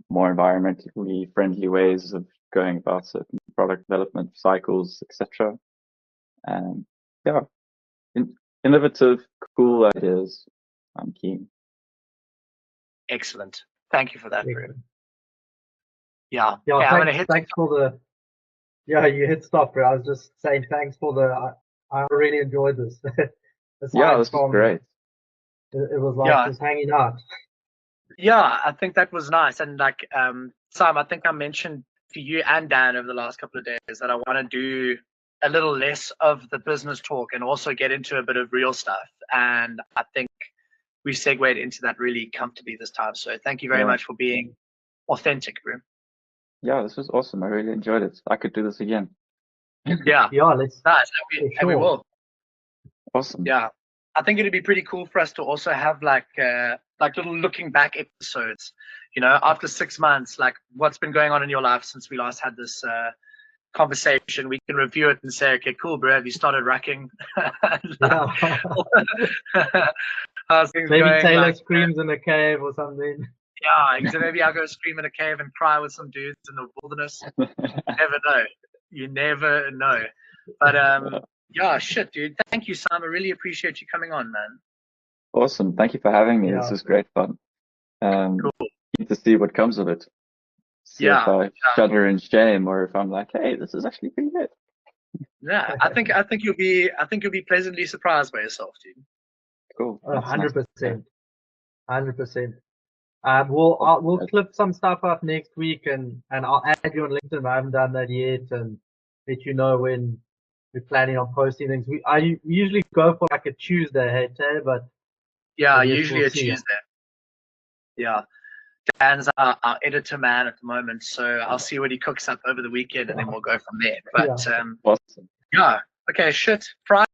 Speaker 2: more environmentally friendly ways of going about certain product development cycles, etc. Yeah, innovative, cool ideas. I'm keen.
Speaker 1: Excellent. Thank you for that, Drew. Yeah.
Speaker 3: Yeah,
Speaker 1: okay, I'm gonna hit.
Speaker 3: Thanks for the. Yeah, you hit stop, bro. I was just saying thanks for the. I really enjoyed this.
Speaker 2: Yeah, this was great.
Speaker 3: It was like just hanging out.
Speaker 1: Yeah, I think that was nice. And like, Sam, I think I mentioned to you and Dan over the last couple of days that I want to do a little less of the business talk and also get into a bit of real stuff. And I think we segued into that really comfortably this time. So thank you very much for being authentic, bro.
Speaker 2: Yeah, this was awesome. I really enjoyed it. I could do this again.
Speaker 1: Yeah.
Speaker 3: Yeah, let's.
Speaker 1: Nice. And we will.
Speaker 2: Awesome.
Speaker 1: Yeah. I think it'd be pretty cool for us to also have like little looking back episodes, you know, after 6 months, like what's been going on in your life since we last had this conversation. We can review it and say, okay, cool, bro, have you started racking? How's things
Speaker 3: maybe
Speaker 1: going?
Speaker 3: Taylor screams in a cave or something.
Speaker 1: Yeah, so maybe I'll go scream in a cave and cry with some dudes in the wilderness. You never know. You never know. But yeah, shit, dude. Thank you, Sam. I really appreciate you coming on, man.
Speaker 2: Awesome. Thank you for having me. This was great fun.
Speaker 1: Cool.
Speaker 2: Need to see what comes of it. See if I shudder in shame, or if I'm like, hey, this is actually pretty good.
Speaker 1: Yeah, I think you'll be pleasantly surprised by yourself, dude.
Speaker 2: Cool.
Speaker 3: 100%. 100%. We'll clip some stuff up next week, and I'll add you on LinkedIn. I haven't done that yet, and let you know when we're planning on posting things. We usually go for like a Tuesday, hey Tay, but
Speaker 1: yeah, usually a Tuesday. Yeah, Dan's our editor man at the moment, so I'll see what he cooks up over the weekend, and then we'll go from there. But
Speaker 2: awesome.
Speaker 1: Yeah, okay, shit. Friday.